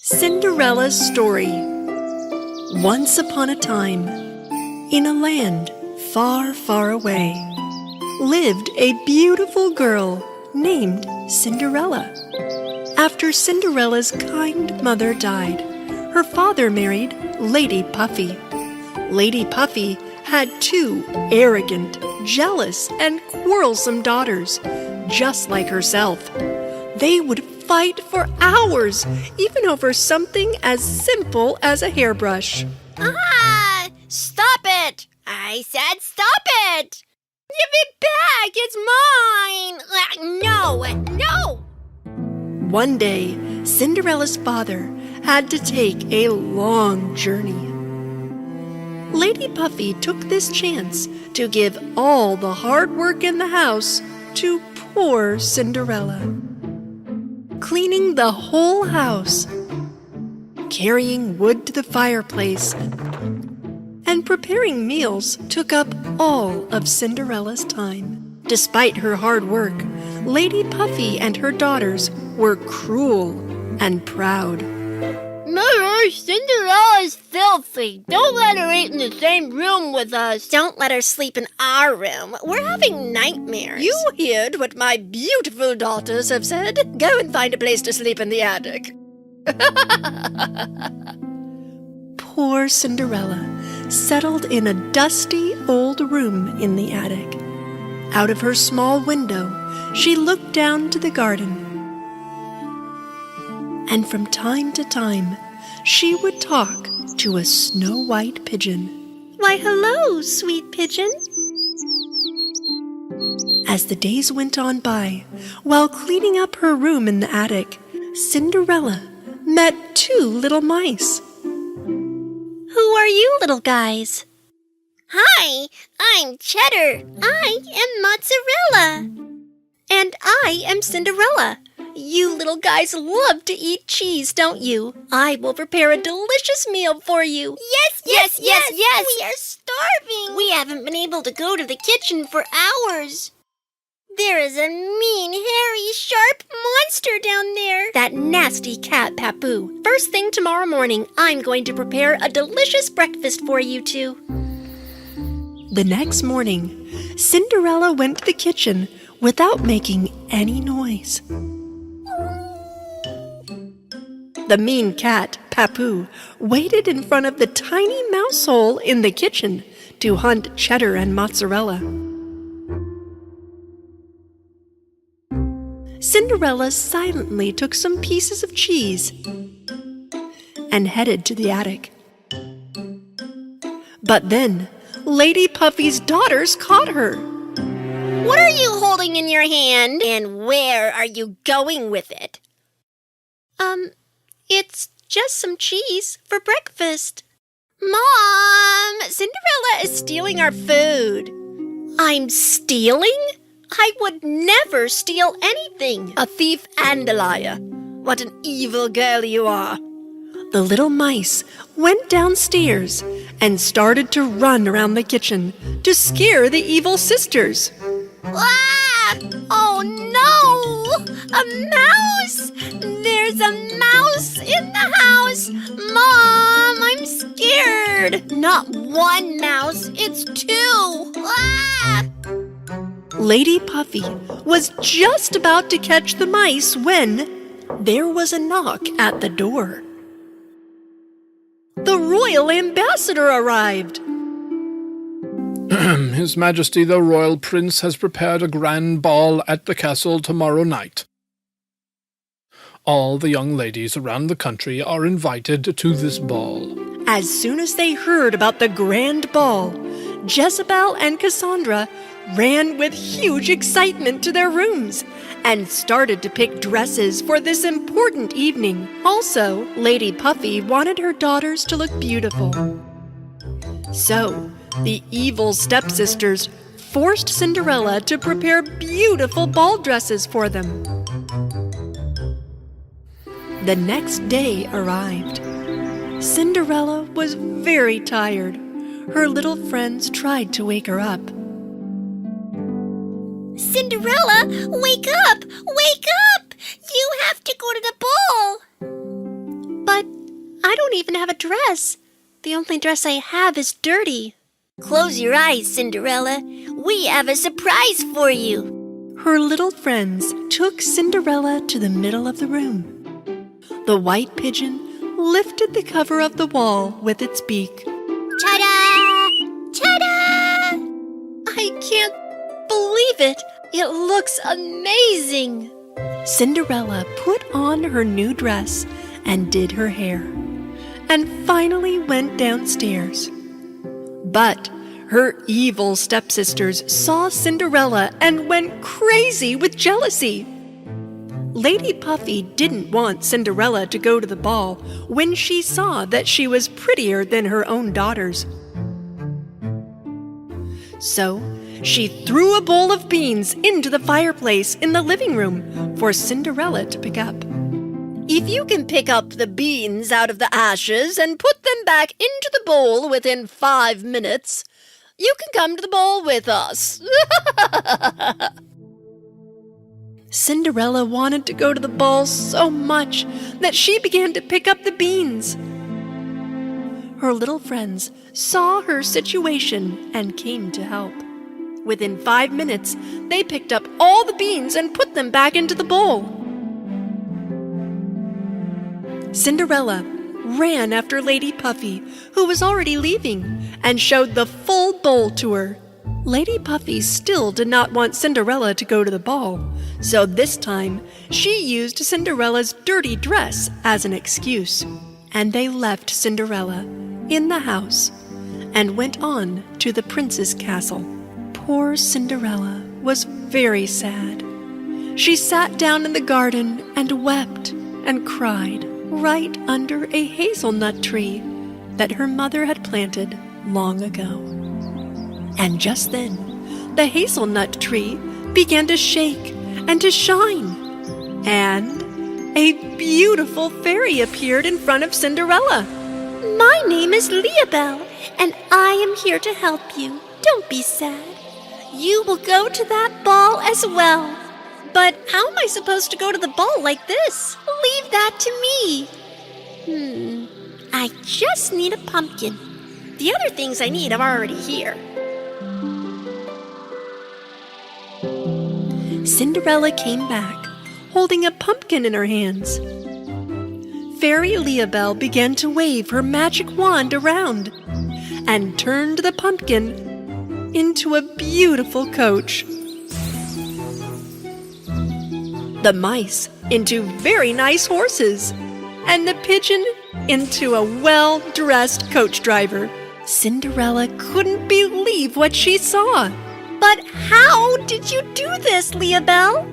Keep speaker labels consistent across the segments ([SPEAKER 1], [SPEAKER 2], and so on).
[SPEAKER 1] Cinderella's story. Once upon a time, in a land far, far away, lived a beautiful girl named Cinderella. After Cinderella's kind mother died, her father married Lady Puffy. Lady Puffy had two arrogant, jealous, and quarrelsome daughters, just like herself. They would fight for hours, even over something as simple as a hairbrush.
[SPEAKER 2] Ah! Stop it! I said stop it! Give it back! It's mine! No!
[SPEAKER 1] One day, Cinderella's father had to take a long journey. Lady Puffy took this chance to give all the hard work in the house to poor Cinderella. Cleaning the whole house, carrying wood to the fireplace, and preparing meals took up all of Cinderella's time. Despite her hard work, Lady Puffy and her daughters were cruel and proud.
[SPEAKER 2] Mother, Cinderella's filthy. Don't let her eat in the same room with us. Don't let her sleep in our room. We're having nightmares.
[SPEAKER 1] You heard what my beautiful daughters have said. Go and find a place to sleep in the attic. Poor Cinderella settled in a dusty old room in the attic. Out of her small window, she looked down to the garden. And from time to time, she would talk to a snow-white pigeon.
[SPEAKER 2] Why, hello, sweet pigeon.
[SPEAKER 1] As the days went on by, while cleaning up her room in the attic, Cinderella met two little mice.
[SPEAKER 2] Who are you little guys? Hi, I'm Cheddar. I am Mozzarella. And I am Cinderella. You little guys love to eat cheese, don't you? I will prepare a delicious meal for you. Yes. We are starving. We haven't been able to go to the kitchen for hours. There is a mean, hairy, sharp monster down there. That nasty cat, Papu. First thing tomorrow morning, I'm going to prepare a delicious breakfast for you two.
[SPEAKER 1] The next morning, Cinderella went to the kitchen without making any noise. The mean cat, Papu, waited in front of the tiny mouse hole in the kitchen to hunt Cheddar and Mozzarella. Cinderella silently took some pieces of cheese and headed to the attic. But then, Lady Puffy's daughters caught her.
[SPEAKER 2] What are you holding in your hand? And where are you going with it? It's just some cheese for breakfast. Mom! Cinderella is stealing our food. I'm stealing? I would never steal anything. A thief and a liar. What an evil girl you are.
[SPEAKER 1] The little mice went downstairs and started to run around the kitchen to scare the evil sisters.
[SPEAKER 2] Ah! Oh no! A mouse! There's a mouse in the house! Mom, I'm scared! Not one mouse, it's two! Ah!
[SPEAKER 1] Lady Puffy was just about to catch the mice when there was a knock at the door. The royal ambassador arrived.
[SPEAKER 3] His Majesty the Royal Prince has prepared a grand ball at the castle tomorrow night. All the young ladies around the country are invited to this ball.
[SPEAKER 1] As soon as they heard about the grand ball, Jezebel and Cassandra ran with huge excitement to their rooms and started to pick dresses for this important evening. Also, Lady Puffy wanted her daughters to look beautiful. So, the evil stepsisters forced Cinderella to prepare beautiful ball dresses for them. The next day arrived. Cinderella was very tired. Her little friends tried to wake her up.
[SPEAKER 2] Cinderella, wake up! Wake up! You have to go to the ball!
[SPEAKER 1] But
[SPEAKER 2] don't even have a dress. The only dress I have is dirty. Close your eyes, Cinderella. We have a surprise for you.
[SPEAKER 1] Her little friends took Cinderella to the middle of the room. The white pigeon lifted the cover of the wall with its beak.
[SPEAKER 2] Ta-da! Ta-da!
[SPEAKER 1] I can't believe it. It looks amazing. Cinderella put on her new dress and did her hair, and finally went downstairs. But her evil stepsisters saw Cinderella and went crazy with jealousy. Lady Puffy didn't want Cinderella to go to the ball when she saw that she was prettier than her own daughters. So she threw a bowl of beans into the fireplace in the living room for Cinderella to pick up.
[SPEAKER 4] If you can pick up the beans out of the ashes and put them back into the bowl within 5 minutes, you can come to the ball with us.
[SPEAKER 1] Cinderella wanted to go to the ball so much that she began to pick up the beans. Her little friends saw her situation and came to help. Within 5 minutes, they picked up all the beans and put them back into the bowl. Cinderella ran after Lady Puffy, who was already leaving, and showed the full bowl to her. Lady Puffy still did not want Cinderella to go to the ball, so this time she used Cinderella's dirty dress as an excuse, and they left Cinderella in the house and went on to the prince's castle. Poor Cinderella was very sad. She sat down in the garden and wept and cried right under a hazelnut tree that her mother had planted long ago. And just then, the hazelnut tree began to shake and to shine, and a beautiful fairy appeared in front of Cinderella.
[SPEAKER 2] My name is Leobelle, and I am here to help you. Don't be sad. You will go to that ball as well. But how am I supposed to go to the ball like this? Leave that to me. I just need a pumpkin. The other things I need are already here.
[SPEAKER 1] Cinderella came back, holding a pumpkin in her hands. Fairy Leobelle began to wave her magic wand around and turned the pumpkin into a beautiful coach. The mice into very nice horses, and the pigeon into a well-dressed coach driver. Cinderella couldn't believe what she saw.
[SPEAKER 2] But how did you do this, Leobelle?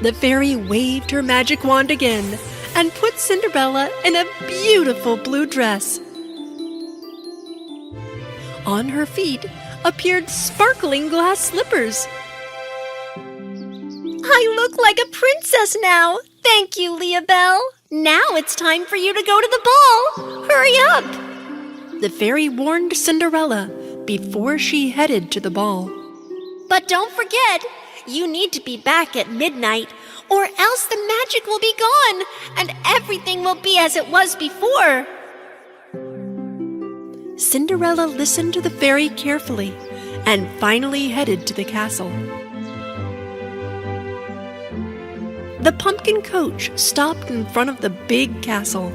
[SPEAKER 1] The fairy waved her magic wand again and put Cinderella in a beautiful blue dress. On her feet appeared sparkling glass slippers.
[SPEAKER 2] I look like a princess now. Thank you, Leobelle. Now it's time for you to go to the ball. Hurry up.
[SPEAKER 1] The fairy warned Cinderella before she headed to the ball.
[SPEAKER 2] But don't forget, you need to be back at midnight, or else the magic will be gone, and everything will be as it was before.
[SPEAKER 1] Cinderella listened to the fairy carefully and finally headed to the castle. The pumpkin coach stopped in front of the big castle.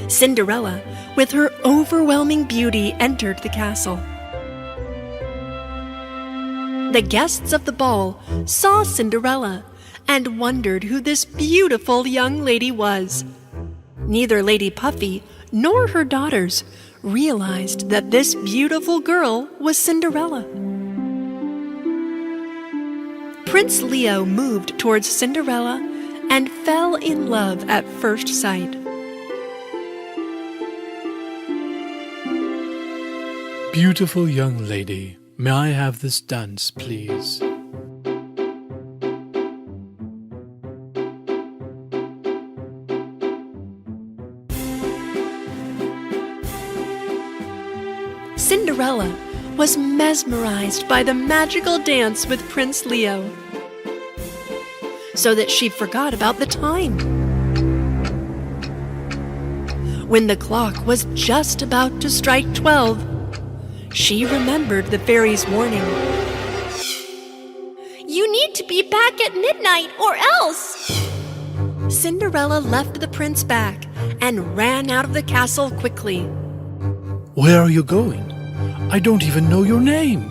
[SPEAKER 1] Cinderella, with her overwhelming beauty, entered the castle. The guests of the ball saw Cinderella and wondered who this beautiful young lady was. Neither Lady Puffy nor her daughters realized that this beautiful girl was Cinderella. Prince Leo moved towards Cinderella and fell in love at first sight.
[SPEAKER 3] Beautiful young lady, may I have this dance, please?
[SPEAKER 1] Cinderella was mesmerized by the magical dance with Prince Leo, so that she forgot about the time. When the clock was just about to strike 12, she remembered the fairy's warning.
[SPEAKER 2] You need to be back at midnight or else.
[SPEAKER 1] Cinderella left the prince back and ran out of the castle quickly.
[SPEAKER 3] Where are you going? I don't even know your name.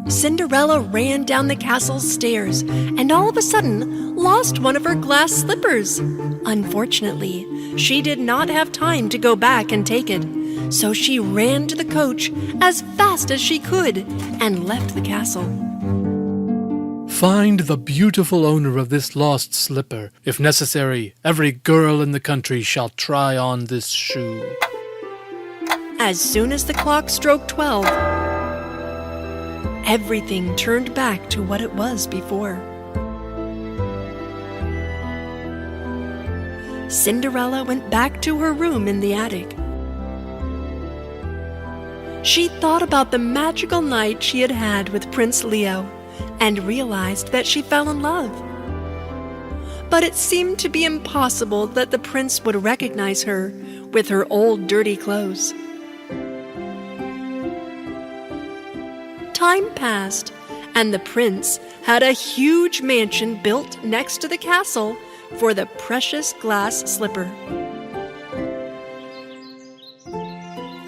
[SPEAKER 1] Cinderella ran down the castle's stairs and all of a sudden lost one of her glass slippers. Unfortunately, she did not have time to go back and take it, so she ran to the coach as fast as she could and left the castle.
[SPEAKER 3] Find the beautiful owner of this lost slipper. If necessary, every girl in the country shall try on this shoe.
[SPEAKER 1] As soon as the clock struck 12, everything turned back to what it was before. Cinderella went back to her room in the attic. She thought about the magical night she had had with Prince Leo and realized that she fell in love. But it seemed to be impossible that the prince would recognize her with her old dirty clothes. Time passed, and the prince had a huge mansion built next to the castle for the precious glass slipper.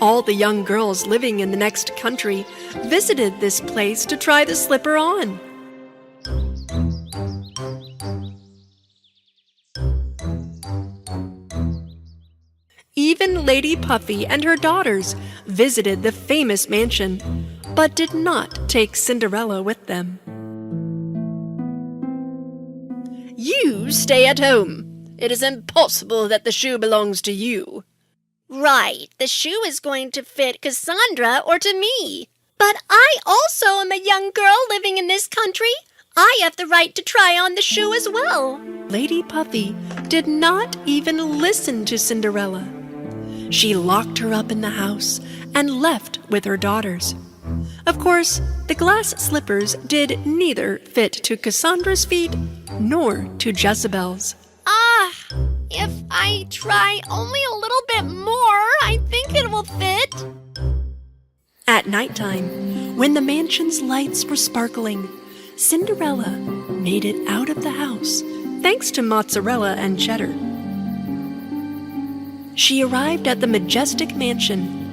[SPEAKER 1] All the young girls living in the next country visited this place to try the slipper on. Even Lady Puffy and her daughters visited the famous mansion, but did not take Cinderella with them.
[SPEAKER 4] You stay at home. It is impossible that the shoe belongs to you.
[SPEAKER 2] Right, the shoe is going to fit Cassandra or to me. But I also am a young girl living in this country. I have the right to try on the shoe as well.
[SPEAKER 1] Lady Puffy did not even listen to Cinderella. She locked her up in the house and left with her daughters. Of course, the glass slippers did neither fit to Cassandra's feet nor to Jezebel's.
[SPEAKER 2] If I try only a little bit more, I think it will fit.
[SPEAKER 1] At nighttime, when the mansion's lights were sparkling, Cinderella made it out of the house, thanks to mozzarella and cheddar. She arrived at the majestic mansion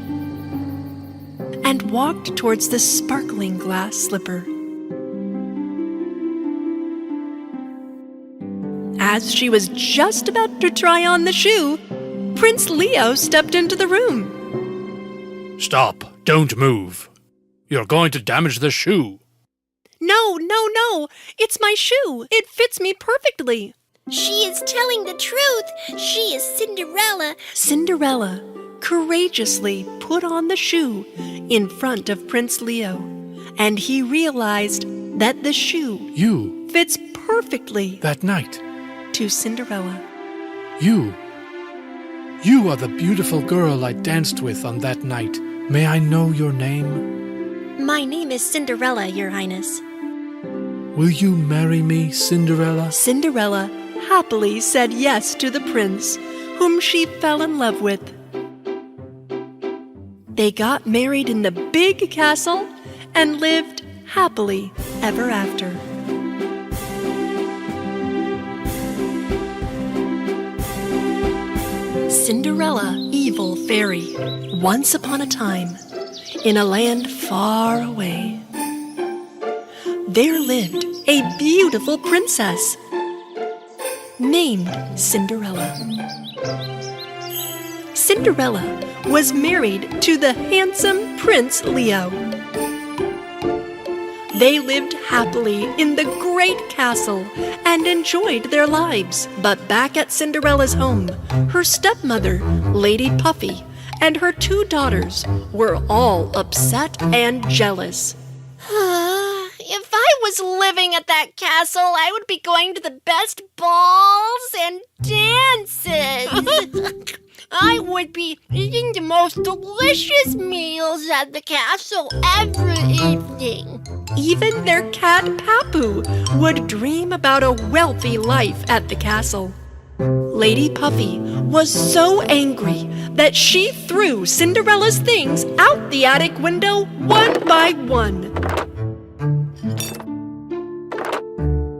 [SPEAKER 1] and walked towards the sparkling glass slipper. As she was just about to try on the shoe, Prince Leo stepped into the room.
[SPEAKER 3] Stop! Don't move! You're going to damage the shoe.
[SPEAKER 1] No, it's my shoe. It fits me perfectly.
[SPEAKER 2] She is telling the truth. She is Cinderella.
[SPEAKER 1] Cinderella courageously put on the shoe in front of Prince Leo, and he realized that the shoe fits perfectly
[SPEAKER 3] That night,
[SPEAKER 1] to Cinderella.
[SPEAKER 3] you are the beautiful girl I danced with on that night. May I know your name?
[SPEAKER 2] My name is Cinderella, Your Highness.
[SPEAKER 3] Will you marry me, Cinderella?
[SPEAKER 1] Cinderella happily said yes to the prince, whom she fell in love with. They got married in the big castle and lived happily ever after. Cinderella, evil fairy. Once upon a time, in a land far away, there lived a beautiful princess named Cinderella. Cinderella was married to the handsome Prince Leo. They lived happily in the great castle and enjoyed their lives. But back at Cinderella's home, her stepmother, Lady Puffy, and her two daughters were all upset and jealous.
[SPEAKER 2] If I was living at that castle, I would be going to the best balls and dances. I would be eating the most delicious meals at the castle every evening.
[SPEAKER 1] Even their cat Papu would dream about a wealthy life at the castle. Lady Puffy was so angry that she threw Cinderella's things out the attic window one by one.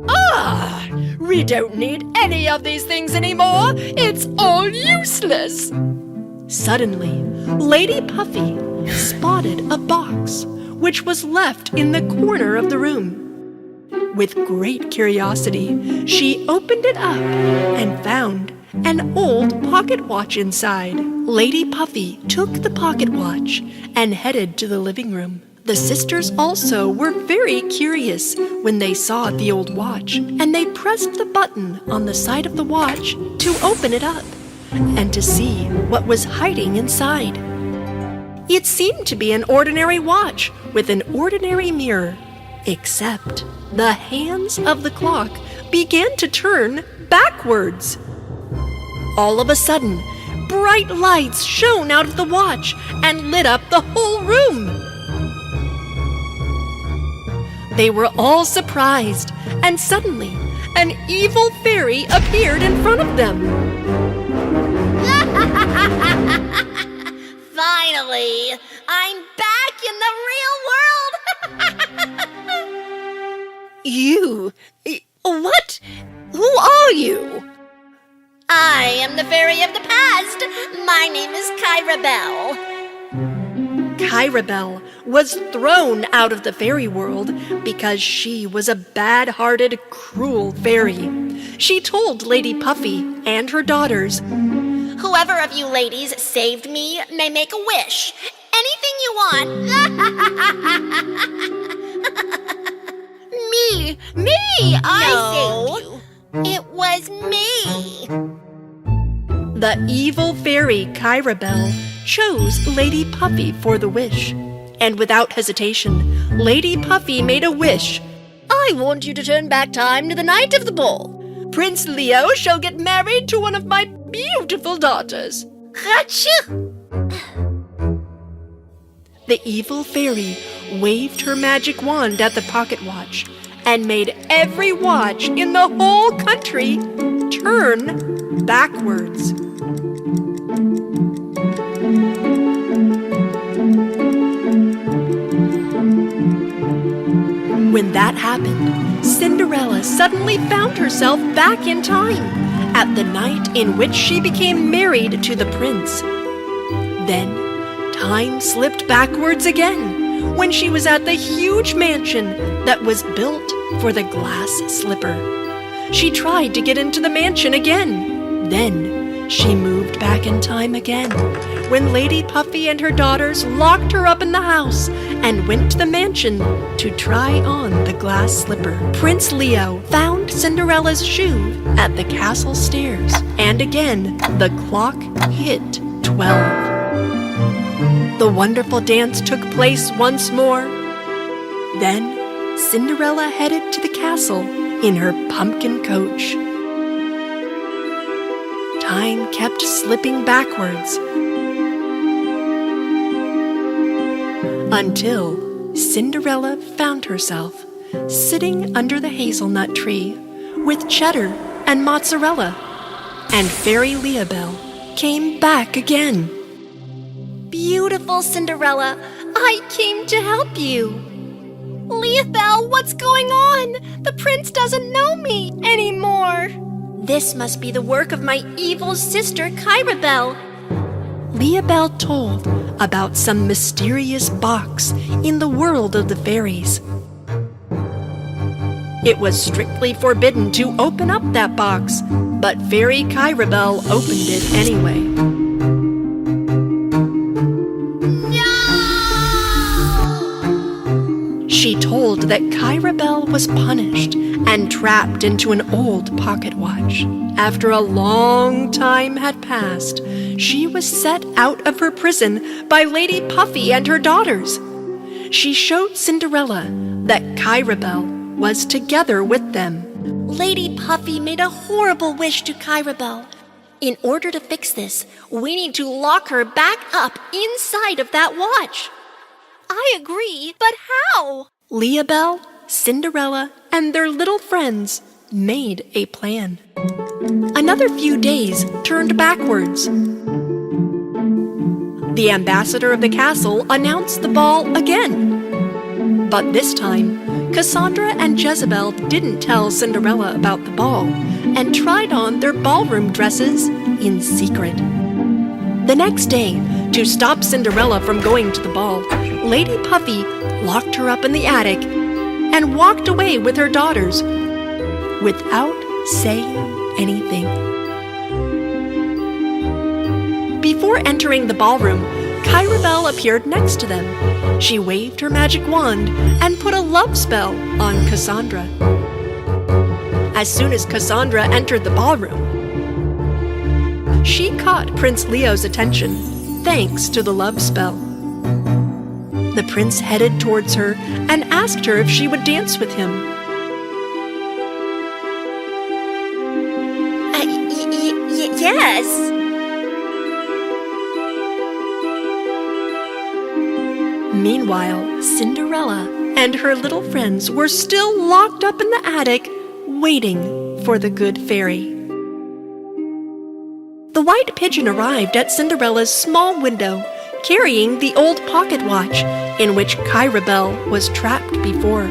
[SPEAKER 4] Ah! We don't need any of these things anymore. It's all useless.
[SPEAKER 1] Suddenly, Lady Puffy spotted a box which was left in the corner of the room. With great curiosity, she opened it up and found an old pocket watch inside. Lady Puffy took the pocket watch and headed to the living room. The sisters also were very curious when they saw the old watch, and they pressed the button on the side of the watch to open it up and to see what was hiding inside. It seemed to be an ordinary watch with an ordinary mirror, except the hands of the clock began to turn backwards. All of a sudden, bright lights shone out of the watch and lit up the whole room. They were all surprised, and suddenly an evil fairy appeared in front of them.
[SPEAKER 2] Finally, I'm back in the real world!
[SPEAKER 4] You? What? Who are you?
[SPEAKER 2] I am the fairy of the past. My name is Bell.
[SPEAKER 1] Bell was thrown out of the fairy world because she was a bad-hearted, cruel fairy. She told Lady Puffy and her daughters,
[SPEAKER 2] Whoever of you ladies saved me may make a wish. Anything you want. Me! I saved you. It was me.
[SPEAKER 1] The evil fairy Bell chose Lady Puffy for the wish. And without hesitation, Lady Puffy made a wish.
[SPEAKER 4] I want you to turn back time to the night of the ball. Prince Leo shall get married to one of my beautiful daughters.
[SPEAKER 2] Achoo!
[SPEAKER 1] The evil fairy waved her magic wand at the pocket watch and made every watch in the whole country turn backwards. When that happened, Cinderella suddenly found herself back in time at the night in which she became married to the prince. Then, time slipped backwards again when she was at the huge mansion that was built for the glass slipper. She tried to get into the mansion again. Then, she moved back in time again when Lady Puffy and her daughters locked her up in the house and went to the mansion to try on the glass slipper. Prince Leo found Cinderella's shoe at the castle stairs, and again the clock hit 12. The wonderful dance took place once more. Then Cinderella headed to the castle in her pumpkin coach. Time kept slipping backwards until Cinderella found herself sitting under the hazelnut tree with Cheddar and Mozzarella, and Fairy Leabelle came back again.
[SPEAKER 2] Beautiful Cinderella, I came to help you. Leabelle, what's going on? The prince doesn't know me anymore. This must be the work of my evil sister, Bell.
[SPEAKER 1] Leabelle told about some mysterious box in the world of the fairies. It was strictly forbidden to open up that box, but Fairy Bell opened it anyway. She told that Bell was punished and trapped into an old pocket watch. After a long time had passed, she was set out of her prison by Lady Puffy and her daughters. She showed Cinderella that Bell was together with them.
[SPEAKER 2] Lady Puffy made a horrible wish to Bell. In order to fix this, we need to lock her back up inside of that watch. I agree, but how?
[SPEAKER 1] Leabelle, Cinderella, and their little friends made a plan. Another few days turned backwards. The ambassador of the castle announced the ball again. But this time, Cassandra and Jezebel didn't tell Cinderella about the ball and tried on their ballroom dresses in secret. The next day, to stop Cinderella from going to the ball, Lady Puffy locked her up in the attic and walked away with her daughters without saying anything. Before entering the ballroom, Kyrabel appeared next to them. She waved her magic wand and put a love spell on Cassandra. As soon as Cassandra entered the ballroom, she caught Prince Leo's attention thanks to the love spell. The prince headed towards her and asked her if she would dance with him.
[SPEAKER 2] Yes.
[SPEAKER 1] Meanwhile, Cinderella and her little friends were still locked up in the attic, waiting for the good fairy. The white pigeon arrived at Cinderella's small window, carrying the old pocket watch in which Kyrabel was trapped before.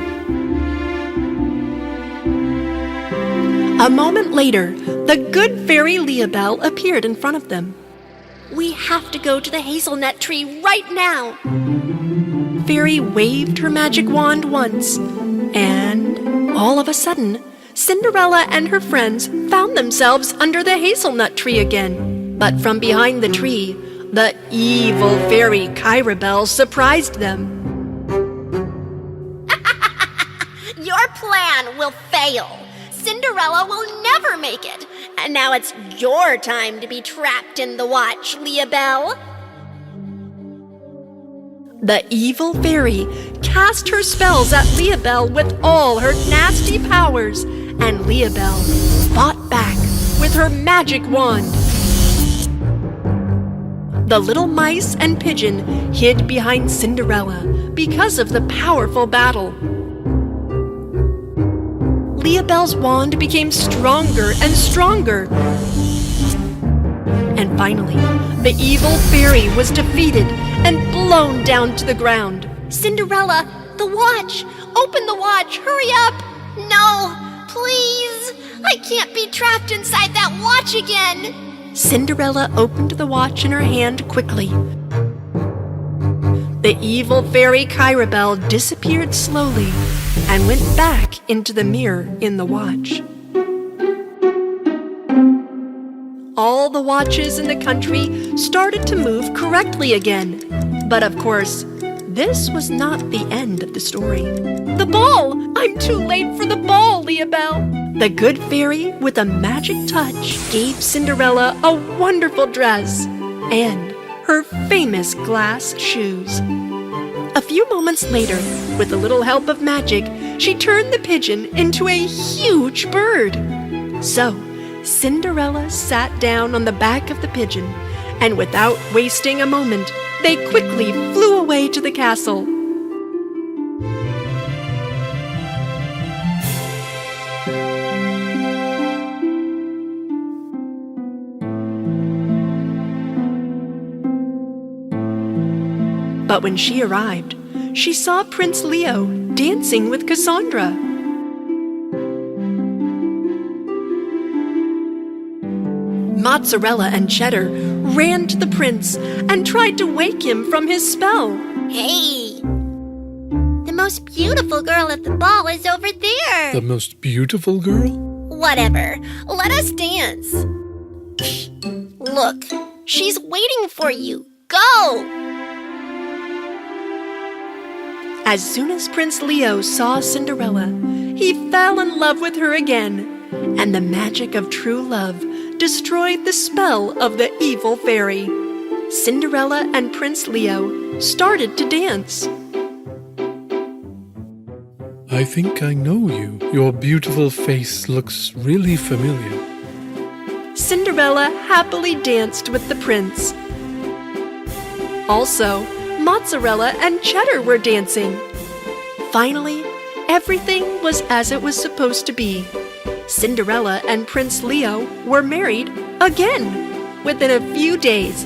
[SPEAKER 1] A moment later, the good fairy Leobel appeared in front of them.
[SPEAKER 2] We have to go to the hazelnut tree right now.
[SPEAKER 1] Fairy waved her magic wand once, and all of a sudden, Cinderella and her friends found themselves under the hazelnut tree again. But from behind the tree, the evil fairy Kyrabel surprised them.
[SPEAKER 2] Your plan will fail. Cinderella will never make it. And now it's your time to be trapped in the watch, Leobel.
[SPEAKER 1] The evil fairy cast her spells at Leobel with all her nasty powers, and Leobel fought back with her magic wand. The little mice and pigeon hid behind Cinderella because of the powerful battle. Leobel's wand became stronger and stronger. And finally, the evil fairy was defeated and blown down to the ground.
[SPEAKER 2] Cinderella, the watch! Open the watch! Hurry up! No! Please! I can't be trapped inside that watch again!
[SPEAKER 1] Cinderella opened the watch in her hand quickly. The evil fairy Kyrabel disappeared slowly and went back into the mirror in the watch. All the watches in the country started to move correctly again. But of course, this was not the end of the story. The ball! I'm too late for the ball, Leobel! The good fairy, with a magic touch, gave Cinderella a wonderful dress and her famous glass shoes. A few moments later, with a little help of magic, she turned the pigeon into a huge bird. So, Cinderella sat down on the back of the pigeon, and without wasting a moment, they quickly flew away to the castle. But when she arrived, she saw Prince Leo dancing with Cassandra. Mozzarella and Cheddar ran to the prince and tried to wake him from his spell.
[SPEAKER 2] Hey! The most beautiful girl at the ball is over there!
[SPEAKER 3] The most beautiful girl?
[SPEAKER 2] Whatever. Let us dance. Look, she's waiting for you. Go!
[SPEAKER 1] As soon as Prince Leo saw Cinderella, he fell in love with her again, and the magic of true love destroyed the spell of the evil fairy. Cinderella and Prince Leo started to dance.
[SPEAKER 3] I think I know you. Your beautiful face looks really familiar.
[SPEAKER 1] Cinderella happily danced with the prince. Also, Mozzarella and Cheddar were dancing. Finally, everything was as it was supposed to be. Cinderella and Prince Leo were married again within a few days,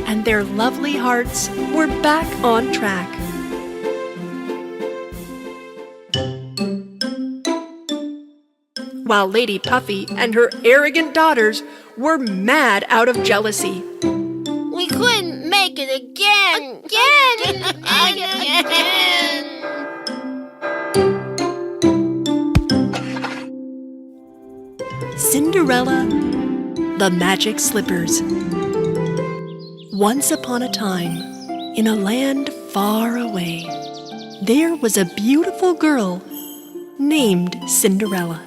[SPEAKER 1] and their lovely hearts were back on track. While Lady Puffy and her arrogant daughters were mad out of jealousy.
[SPEAKER 2] We couldn't make it again.
[SPEAKER 1] Cinderella, the Magic Slippers. Once upon a time, in a land far away, there was a beautiful girl named Cinderella.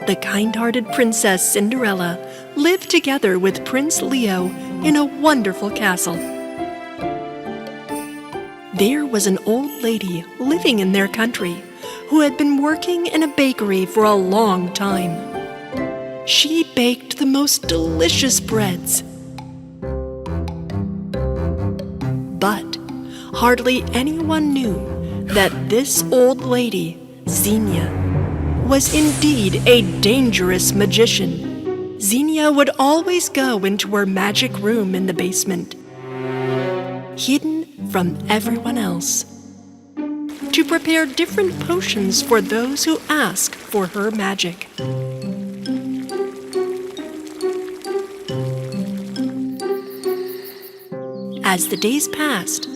[SPEAKER 1] The kind-hearted Princess Cinderella lived together with Prince Leo in a wonderful castle. There was an old lady living in their country who had been working in a bakery for a long time. She baked the most delicious breads. But hardly anyone knew that this old lady, Xenia, was indeed a dangerous magician. Xenia would always go into her magic room in the basement, hidden from everyone else, to prepare different potions for those who ask for her magic. As the days passed,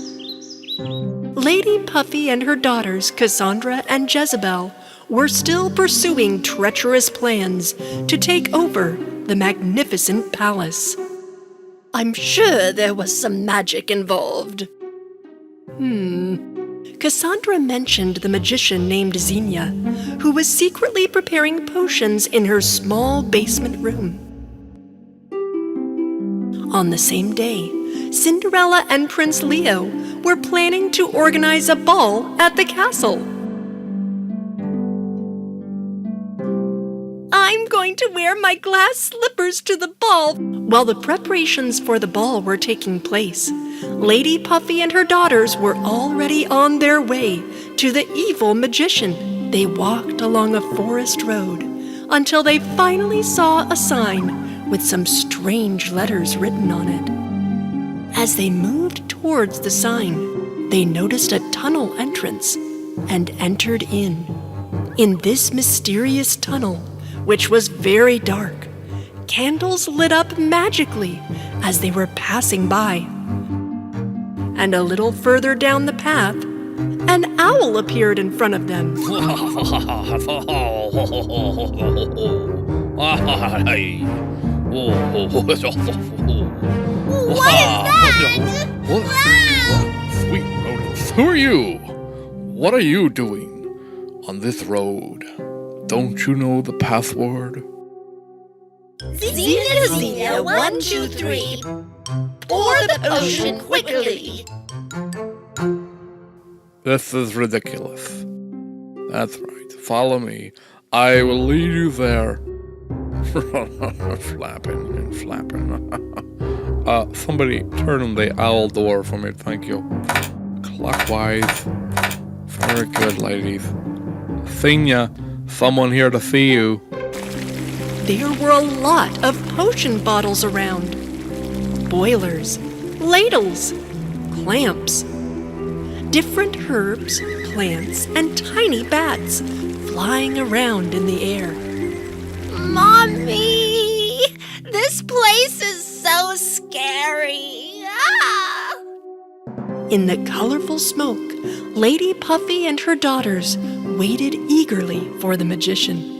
[SPEAKER 1] Lady Puffy and her daughters, Cassandra and Jezebel, were still pursuing treacherous plans to take over the magnificent palace.
[SPEAKER 4] I'm sure there was some magic involved.
[SPEAKER 1] Cassandra mentioned the magician named Xenia, who was secretly preparing potions in her small basement room. On the same day, Cinderella and Prince Leo were planning to organize a ball at the castle. I'm going to wear my glass slippers to the ball. While the preparations for the ball were taking place, Lady Puffy and her daughters were already on their way to the evil magician. They walked along a forest road until they finally saw a sign with some strange letters written on it. As they moved towards the sign, they noticed a tunnel entrance and entered in. In this mysterious tunnel, which was very dark, candles lit up magically as they were passing by. And a little further down the path, an owl appeared in front of them.
[SPEAKER 5] Sweet rodents, who are you? What are you doing on this road? Don't you know the password?
[SPEAKER 2] Xenia, 1, 2, 3. Pour the potion quickly.
[SPEAKER 5] This is ridiculous. That's right. Follow me. I will lead you there. Flapping and flapping. Somebody turn on the owl door for me, thank you. Clockwise. Very good, ladies. Xenia, someone here to see you.
[SPEAKER 1] There were a lot of potion bottles around. Boilers, ladles, clamps, different herbs, plants, and tiny bats flying around in the air.
[SPEAKER 2] Mommy! This place is so scary. Ah!
[SPEAKER 1] In the colorful smoke, Lady Puffy and her daughters waited eagerly for the magician.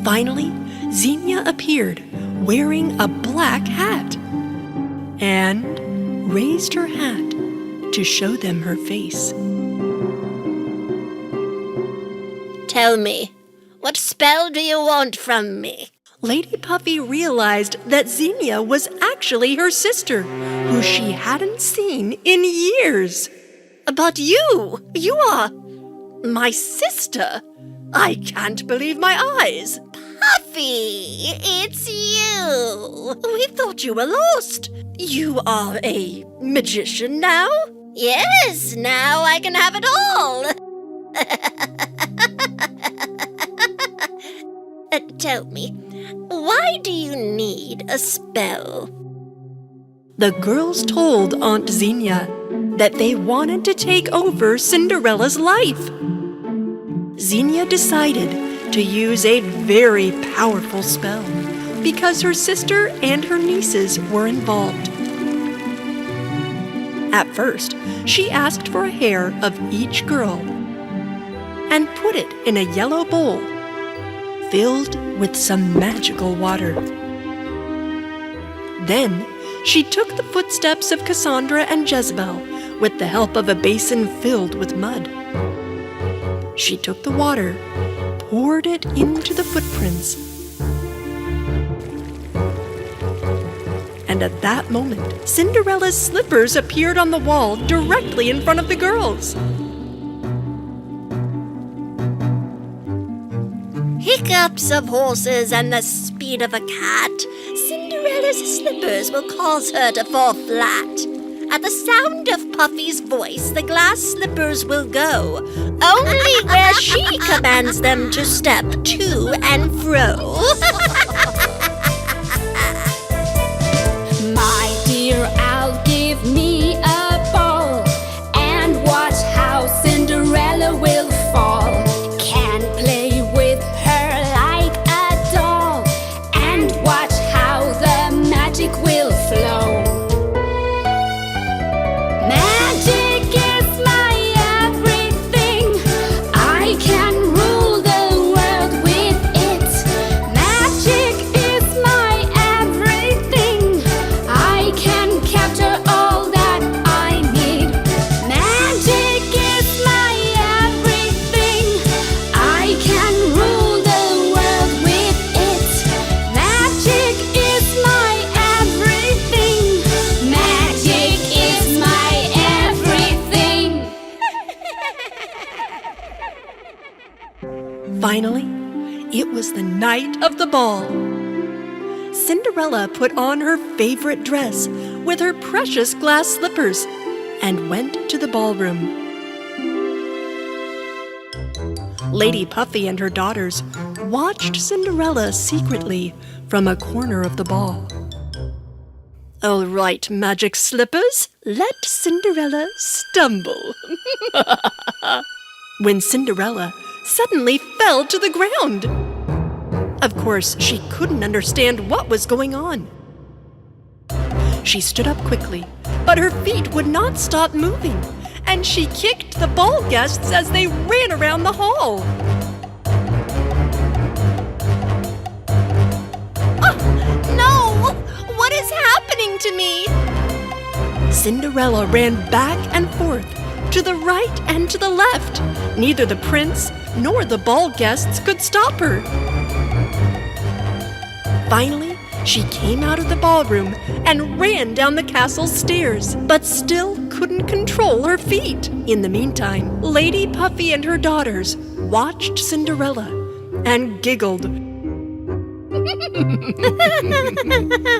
[SPEAKER 1] Finally, Xenia appeared wearing a black hat and raised her hat to show them her face.
[SPEAKER 2] Tell me, what spell do you want from me?
[SPEAKER 1] Lady Puffy realized that Xenia was actually her sister, who she hadn't seen in years.
[SPEAKER 4] But you are my sister. I can't believe my eyes.
[SPEAKER 2] Puffy, it's you.
[SPEAKER 4] We thought you were lost. You are a magician now?
[SPEAKER 2] Yes, now I can have it all. Tell me, why do you need a spell?
[SPEAKER 1] The girls told Aunt Xenia that they wanted to take over Cinderella's life. Xenia decided to use a very powerful spell because her sister and her nieces were involved. At first, she asked for a hair of each girl and put it in a yellow bowl filled with some magical water. Then, she took the footsteps of Cassandra and Jezebel with the help of a basin filled with mud. She took the water, poured it into the footprints, and at that moment, Cinderella's slippers appeared on the wall directly in front of the girls.
[SPEAKER 2] Hiccups of horses and the speed of a cat, Cinderella's slippers will cause her to fall flat. At the sound of Puffy's voice, the glass slippers will go, only where she commands them to step to and fro.
[SPEAKER 6] My dear, I'll give me a ball and watch how Cinderella will fall. Can play with her like a doll and watch how the magic will flow. Magic is my everything. I can rule the world with it. Magic is my everything. I can capture all that I need. Magic is my everything. I can rule the world with it. Magic is my everything. Magic is my everything.
[SPEAKER 1] Finally, it was the night of the ball. Cinderella put on her favorite dress with her precious glass slippers and went to the ballroom. Lady Puffy and her daughters watched Cinderella secretly from a corner of the ball. All right, magic slippers, let Cinderella stumble. When Cinderella suddenly fell to the ground. Of course, she couldn't understand what was going on. She stood up quickly, but her feet would not stop moving, and she kicked the ball guests as they ran around the hall.
[SPEAKER 2] No! What is happening to me?
[SPEAKER 1] Cinderella ran back and forth, to the right and to the left. Neither the prince nor the ball guests could stop her. Finally, she came out of the ballroom and ran down the castle stairs, but still couldn't control her feet. In the meantime, Lady Puffy and her daughters watched Cinderella and giggled.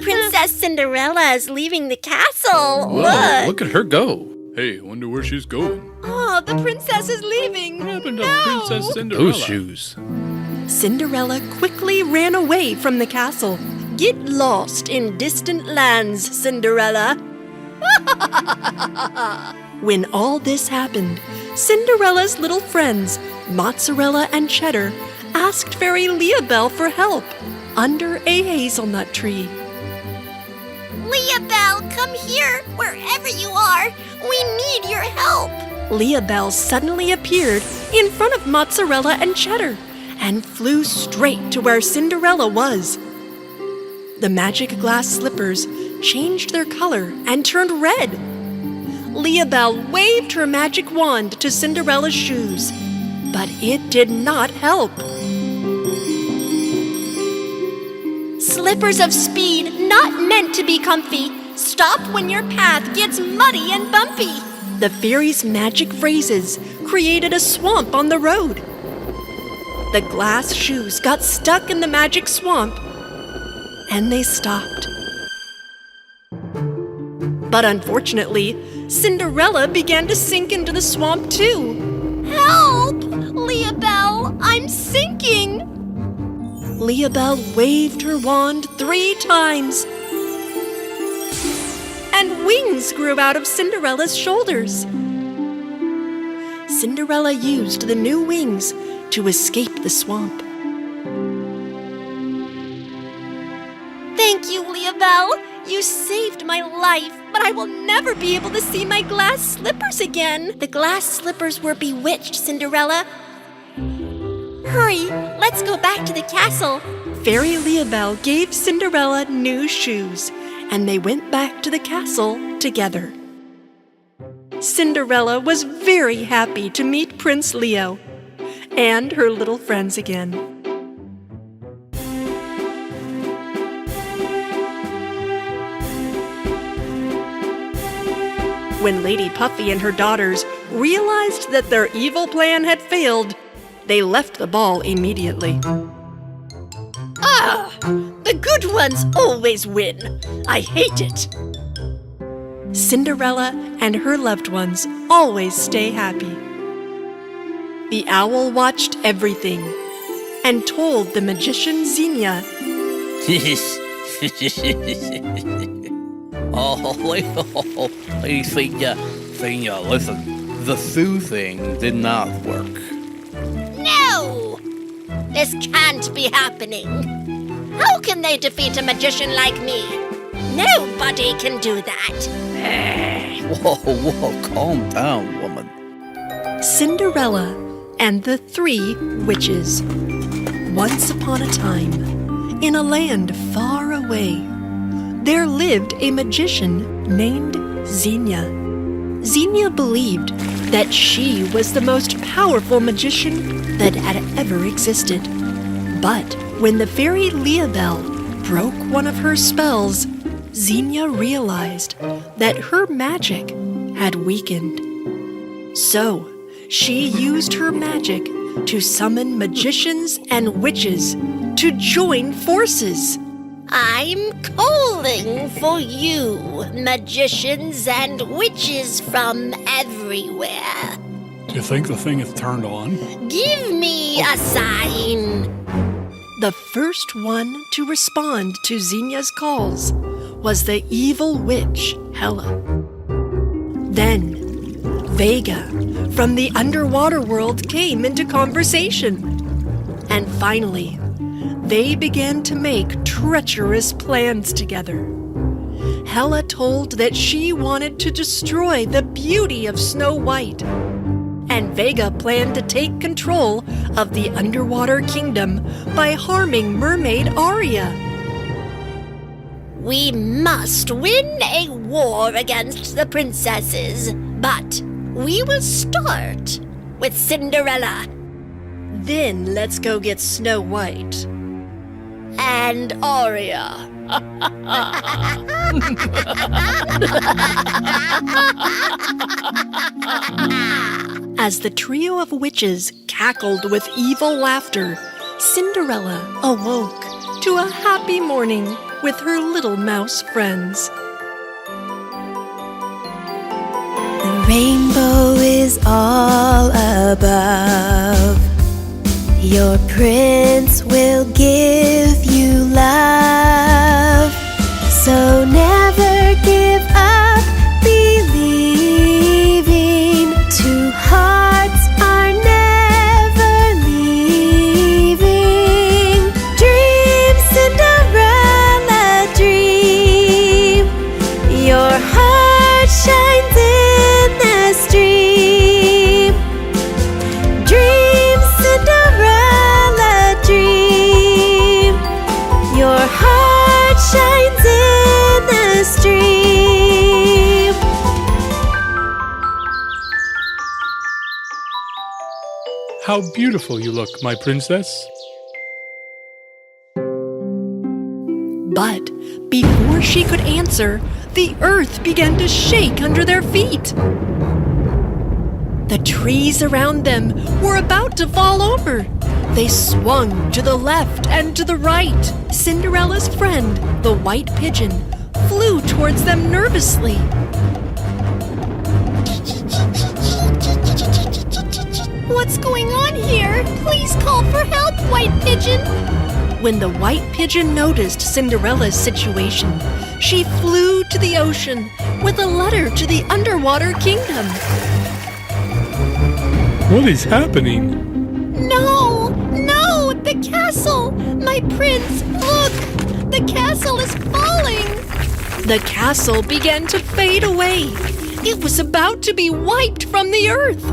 [SPEAKER 2] Princess Cinderella is leaving the castle.
[SPEAKER 5] Whoa, look at her go. Hey, wonder where she's going.
[SPEAKER 1] Oh, the princess is leaving.
[SPEAKER 5] What happened to Princess Cinderella? Those shoes.
[SPEAKER 1] Cinderella quickly ran away from the castle. Get lost in distant lands, Cinderella. When all this happened, Cinderella's little friends, Mozzarella and Cheddar, asked Fairy Leabelle for help under a hazelnut tree.
[SPEAKER 2] Leabelle, come here, wherever you are. We need your help.
[SPEAKER 1] Leabelle suddenly appeared in front of Mozzarella and Cheddar and flew straight to where Cinderella was. The magic glass slippers changed their color and turned red. Leabelle waved her magic wand to Cinderella's shoes, but it did not help.
[SPEAKER 2] Slippers of speed, not meant to be comfy. Stop when your path gets muddy and bumpy.
[SPEAKER 1] The fairy's magic phrases created a swamp on the road. The glass shoes got stuck in the magic swamp, and they stopped. But unfortunately, Cinderella began to sink into the swamp too.
[SPEAKER 2] Help! Leabelle, I'm sinking.
[SPEAKER 1] Leobelle waved her wand 3 times, and wings grew out of Cinderella's shoulders. Cinderella used the new wings to escape the swamp.
[SPEAKER 2] Thank you, Leobelle. You saved my life, but I will never be able to see my glass slippers again. The glass slippers were bewitched, Cinderella. Hurry, let's go back to the castle.
[SPEAKER 1] Fairy Leobelle gave Cinderella new shoes, and they went back to the castle together. Cinderella was very happy to meet Prince Leo and her little friends again. When Lady Puffy and her daughters realized that their evil plan had failed, they left the ball immediately.
[SPEAKER 4] Ah! The good ones always win. I hate it.
[SPEAKER 1] Cinderella and her loved ones always stay happy. The owl watched everything and told the magician Xenia,
[SPEAKER 5] Lady Xenia, listen. The soothing did not work.
[SPEAKER 2] No! This can't be happening. How can they defeat a magician like me? Nobody can do that.
[SPEAKER 5] Whoa, calm down, woman.
[SPEAKER 1] Cinderella and the 3 Witches. Once upon a time, in a land far away, there lived a magician named Xenia. Xenia believed that she was the most powerful magician that had ever existed. But when the fairy Leobelle broke one of her spells, Xenia realized that her magic had weakened. So, she used her magic to summon magicians and witches to join forces.
[SPEAKER 2] I'm calling for you, magicians and witches from everywhere.
[SPEAKER 3] Do you think the thing is turned on?
[SPEAKER 2] Give me a sign.
[SPEAKER 1] The first one to respond to Xenia's calls was the evil witch Hela. Then, Vega from the underwater world came into conversation. And finally, they began to make treacherous plans together. Hela told that she wanted to destroy the beauty of Snow White, and Vega planned to take control of the underwater kingdom by harming mermaid Aria.
[SPEAKER 2] We must win a war against the princesses, but we will start with Cinderella.
[SPEAKER 4] Then let's go get Snow White.
[SPEAKER 2] And Aria.
[SPEAKER 1] As the trio of witches cackled with evil laughter, Cinderella awoke to a happy morning with her little mouse friends.
[SPEAKER 7] The rainbow is all above. Your prince will give you love. So never give up believing. 2 hearts are never leaving. Dream, Cinderella, dream. Your heart shines in the stream. Dream, Cinderella, dream. Your heart shines in the stream.
[SPEAKER 3] How beautiful you look, my princess.
[SPEAKER 1] But before she could answer, the earth began to shake under their feet. The trees around them were about to fall over. They swung to the left and to the right. Cinderella's friend, the white pigeon, flew towards them nervously.
[SPEAKER 2] What's going on here? Please call for help, White Pigeon.
[SPEAKER 1] When the white pigeon noticed Cinderella's situation, she flew to the ocean with a letter to the underwater kingdom.
[SPEAKER 5] What is happening?
[SPEAKER 2] No! No! The castle! My prince, look! The castle is falling!
[SPEAKER 1] The castle began to fade away. It was about to be wiped from the earth.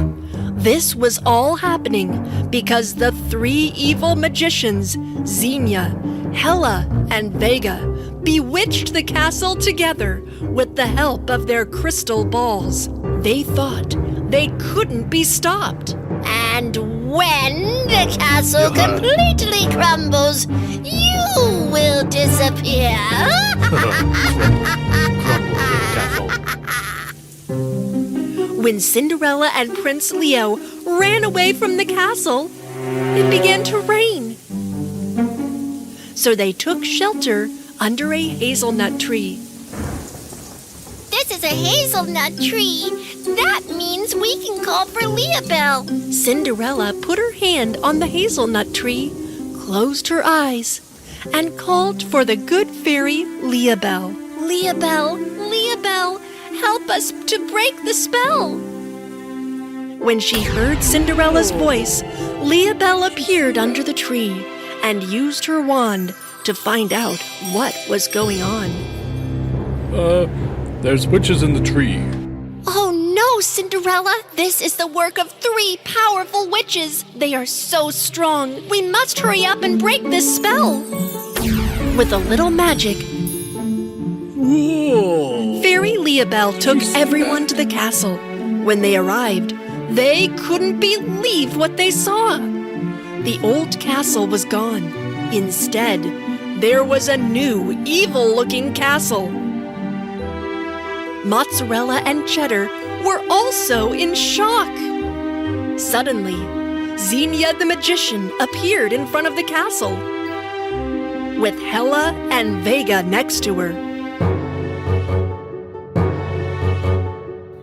[SPEAKER 1] This was all happening because the three evil magicians, Xenia, Hella, and Vega, bewitched the castle together with the help of their crystal balls. They thought they couldn't be stopped.
[SPEAKER 2] And when the castle completely crumbles, you will disappear.
[SPEAKER 1] When Cinderella and Prince Leo ran away from the castle, it began to rain. So they took shelter under a hazelnut tree.
[SPEAKER 2] This is a hazelnut tree. That means we can call for Leobel.
[SPEAKER 1] Cinderella put her hand on the hazelnut tree, closed her eyes, and called for the good fairy Leobel.
[SPEAKER 2] Leobel, Leobel, help us to break the spell.
[SPEAKER 1] When she heard Cinderella's voice, Leobel appeared under the tree and used her wand to find out what was going on.
[SPEAKER 5] There's witches in the tree.
[SPEAKER 2] Oh no, Cinderella! This is the work of 3 powerful witches. They are so strong. We must hurry up and break this spell.
[SPEAKER 1] With a little magic, Fairy Leobel took everyone to the castle. When they arrived, they couldn't believe what they saw. The old castle was gone. Instead, there was a new, evil-looking castle. Mozzarella and Cheddar were also in shock. Suddenly, Xenia the magician appeared in front of the castle, with Hella and Vega next to her.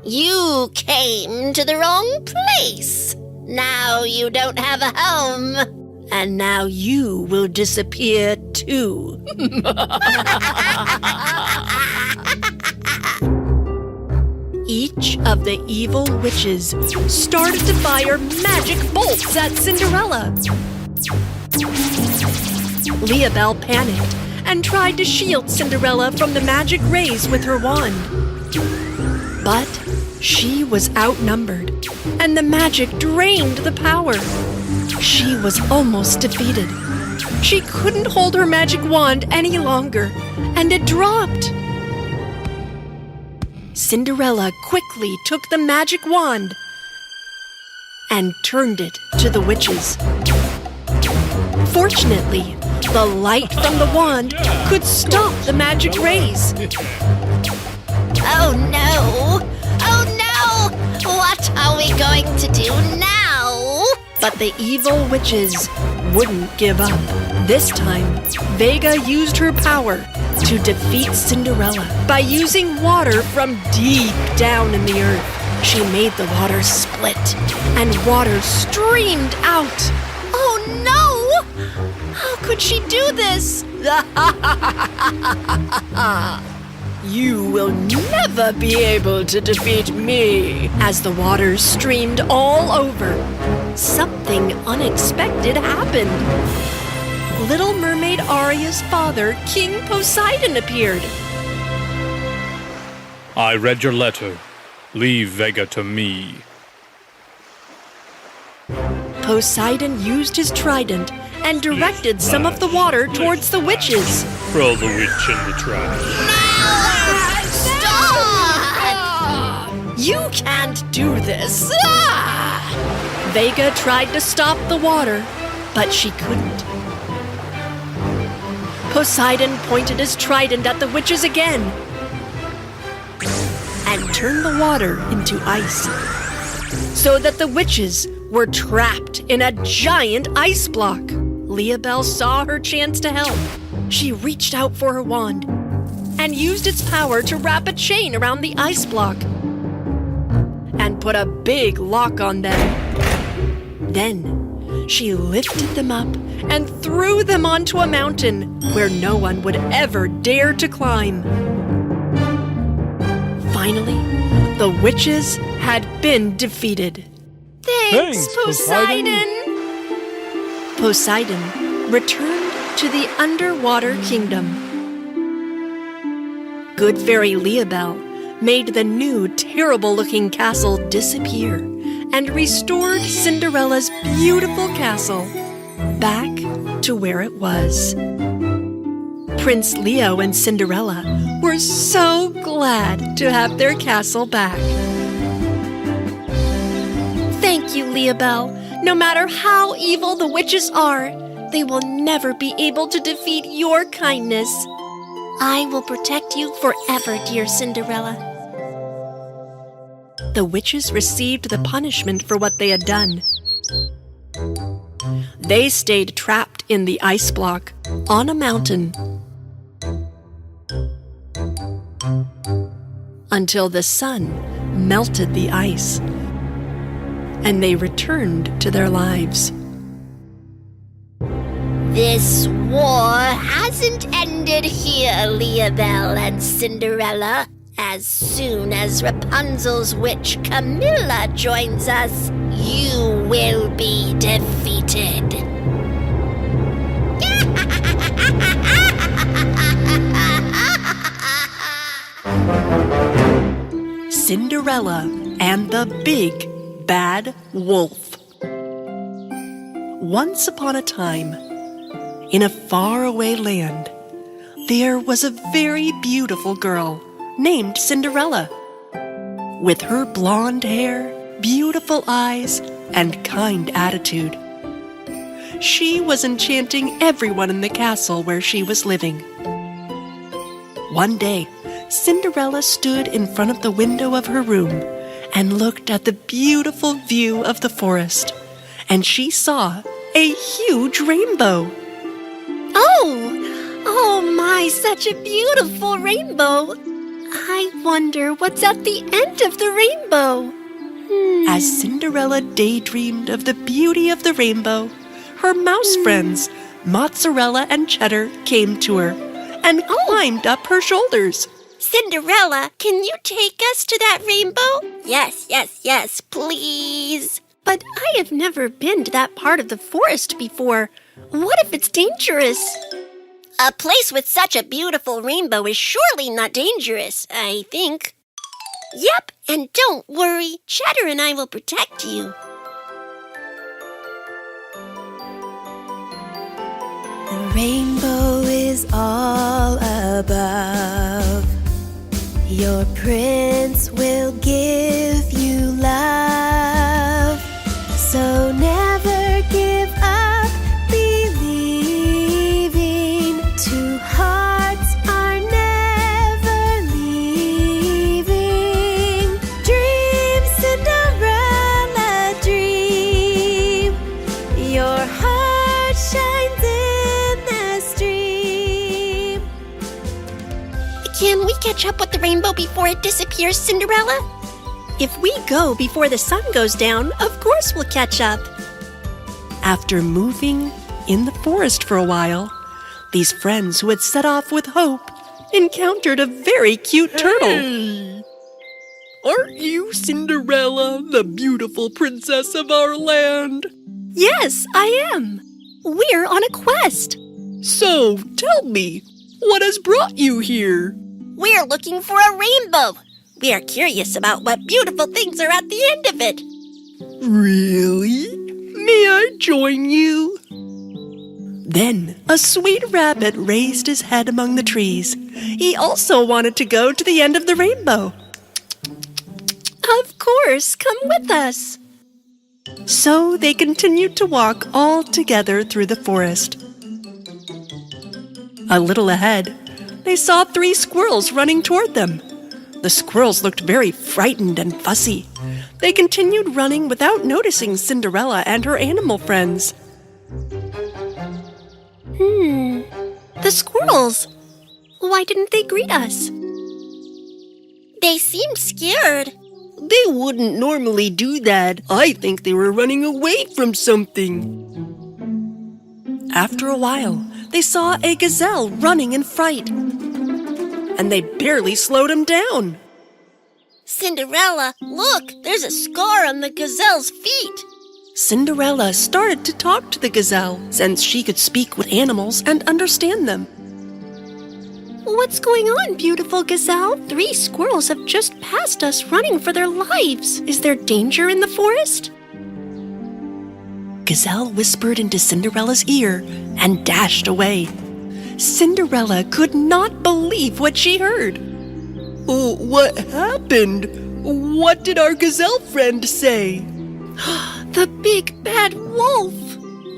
[SPEAKER 2] You came to the wrong place. Now you don't have a home.
[SPEAKER 1] And now you will disappear too. Each of the evil witches started to fire magic bolts at Cinderella. Leobel panicked and tried to shield Cinderella from the magic rays with her wand. But she was outnumbered, and the magic drained the power. She was almost defeated. She couldn't hold her magic wand any longer, and it dropped. Cinderella quickly took the magic wand and turned it to the witches. Fortunately, the light from the wand could stop the magic rays.
[SPEAKER 2] Oh no! Oh no! What are we going to do now?
[SPEAKER 1] But the evil witches wouldn't give up. This time, Vega used her power to defeat Cinderella by using water from deep down in the earth. She made the water split, and water streamed out.
[SPEAKER 2] Oh no! How could she do this?
[SPEAKER 1] You will never be able to defeat me. As the water streamed all over, something unexpected happened. Little Mermaid Aria's father, King Poseidon, appeared.
[SPEAKER 3] I read your letter. Leave Vega to me.
[SPEAKER 1] Poseidon used his trident and directed some of the water towards the witches.
[SPEAKER 3] Throw the witch in the trash.
[SPEAKER 2] Stop!
[SPEAKER 1] You can't do this! Ah! Vega tried to stop the water, but she couldn't. Poseidon pointed his trident at the witches again and turned the water into ice, so that the witches were trapped in a giant ice block. Leobel saw her chance to help. She reached out for her wand and used its power to wrap a chain around the ice block and put a big lock on them. Then She lifted them up and threw them onto a mountain where no one would ever dare to climb. Finally, the witches had been defeated.
[SPEAKER 4] Thanks, Poseidon.
[SPEAKER 1] Poseidon returned to the underwater kingdom. Good fairy Leobel made the new terrible-looking castle disappear and restored Cinderella's beautiful castle back to where it was. Prince Leo and Cinderella were so glad to have their castle back. Thank you, Leobel. No matter how evil the witches are, they will never be able to defeat your kindness.
[SPEAKER 2] I will protect you forever, dear Cinderella.
[SPEAKER 1] The witches received the punishment for what they had done. They stayed trapped in the ice block on a mountain until the sun melted the ice and they returned to their lives.
[SPEAKER 2] This war hasn't ended here, Leobel and Cinderella. As soon as Rapunzel's witch Camilla joins us, you will be defeated.
[SPEAKER 1] Cinderella and the Big Bad Wolf. Once upon a time, in a faraway land, there was a very beautiful girl named Cinderella. With her blonde hair, beautiful eyes, and kind attitude, she was enchanting everyone in the castle where she was living. One day, Cinderella stood in front of the window of her room and looked at the beautiful view of the forest, and she saw a huge rainbow.
[SPEAKER 2] Oh my, such a beautiful rainbow. I wonder what's at the end of the rainbow.
[SPEAKER 1] As Cinderella daydreamed of the beauty of the rainbow, her mouse friends, Mozzarella and Cheddar, came to her and climbed up her shoulders.
[SPEAKER 2] Cinderella, can you take us to that rainbow? Yes, please. But I have never been to that part of the forest before. What if it's dangerous? A place with such a beautiful rainbow is surely not dangerous, I think. Yep, and don't worry, Cheddar and I will protect you.
[SPEAKER 7] The rainbow is all above. Your prince will give you love. So never give up believing. Two hearts are never leaving. Dream, Cinderella, dream. Your heart shines in the stream.
[SPEAKER 2] Can we catch up with the rainbow before it disappears, Cinderella? If we go before the sun goes down, of course we'll catch up.
[SPEAKER 1] After moving in the forest for a while, these friends who had set off with hope encountered a very cute turtle.
[SPEAKER 4] Aren't you Cinderella, the beautiful princess of our land?
[SPEAKER 1] Yes, I am.
[SPEAKER 2] We're on a quest.
[SPEAKER 4] So, tell me, what has brought you here?
[SPEAKER 2] We're looking for a rainbow. We are curious about what beautiful things are at the end of it.
[SPEAKER 4] Really? May I join you?
[SPEAKER 1] Then a sweet rabbit raised his head among the trees. He also wanted to go to the end of the rainbow.
[SPEAKER 2] Of course, come with us.
[SPEAKER 1] So they continued to walk all together through the forest. A little ahead, they saw 3 squirrels running toward them. The squirrels looked very frightened and fussy. They continued running without noticing Cinderella and her animal friends.
[SPEAKER 2] The squirrels. Why didn't they greet us? They seemed scared.
[SPEAKER 4] They wouldn't normally do that. I think they were running away from something.
[SPEAKER 1] After a while, they saw a gazelle running in fright, and they barely slowed him down.
[SPEAKER 2] Cinderella, look, there's a scar on the gazelle's feet.
[SPEAKER 1] Cinderella started to talk to the gazelle, since she could speak with animals and understand them.
[SPEAKER 4] What's going on, beautiful gazelle? 3 squirrels have just passed us running for their lives. Is there danger in the forest?
[SPEAKER 1] Gazelle whispered into Cinderella's ear and dashed away. Cinderella could not believe what she heard. Oh, what happened? What did our gazelle friend say?
[SPEAKER 4] The big bad wolf!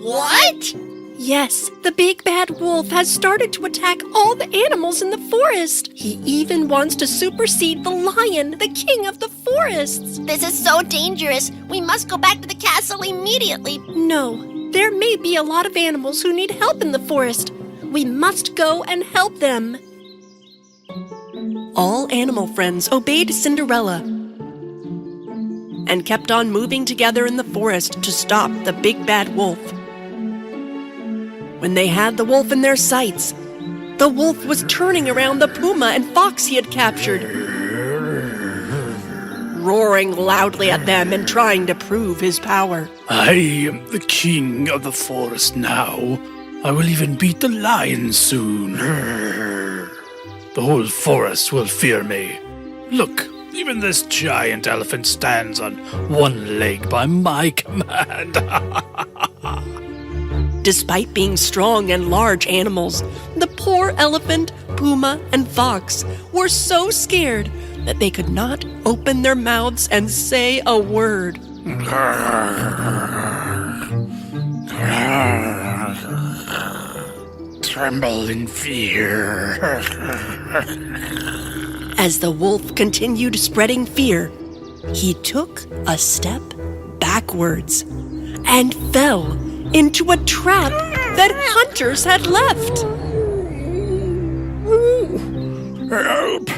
[SPEAKER 2] What?
[SPEAKER 4] Yes, the big bad wolf has started to attack all the animals in the forest. He even wants to supersede the lion, the king of the forests.
[SPEAKER 2] This is so dangerous. We must go back to the castle immediately.
[SPEAKER 4] No, there may be a lot of animals who need help in the forest. We must go and help them.
[SPEAKER 1] All animal friends obeyed Cinderella and kept on moving together in the forest to stop the big bad wolf. When they had the wolf in their sights, the wolf was turning around the puma and fox he had captured, roaring loudly at them and trying to prove his power.
[SPEAKER 3] I am the king of the forest now. I will even beat the lion soon. The whole forest will fear me. Look, even this giant elephant stands on one leg by my command.
[SPEAKER 1] Despite being strong and large animals, the poor elephant, puma, and fox were so scared that they could not open their mouths and say a word.
[SPEAKER 3] Tremble in fear.
[SPEAKER 1] As the wolf continued spreading fear, he took a step backwards and fell into a trap that hunters had left.
[SPEAKER 3] Help!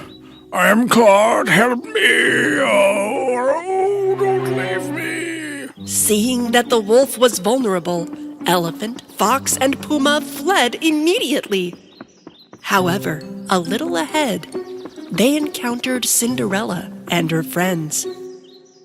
[SPEAKER 3] I am caught! Help me! Oh, don't leave me!
[SPEAKER 1] Seeing that the wolf was vulnerable, elephant, fox, and puma fled immediately. However, a little ahead, they encountered Cinderella and her friends.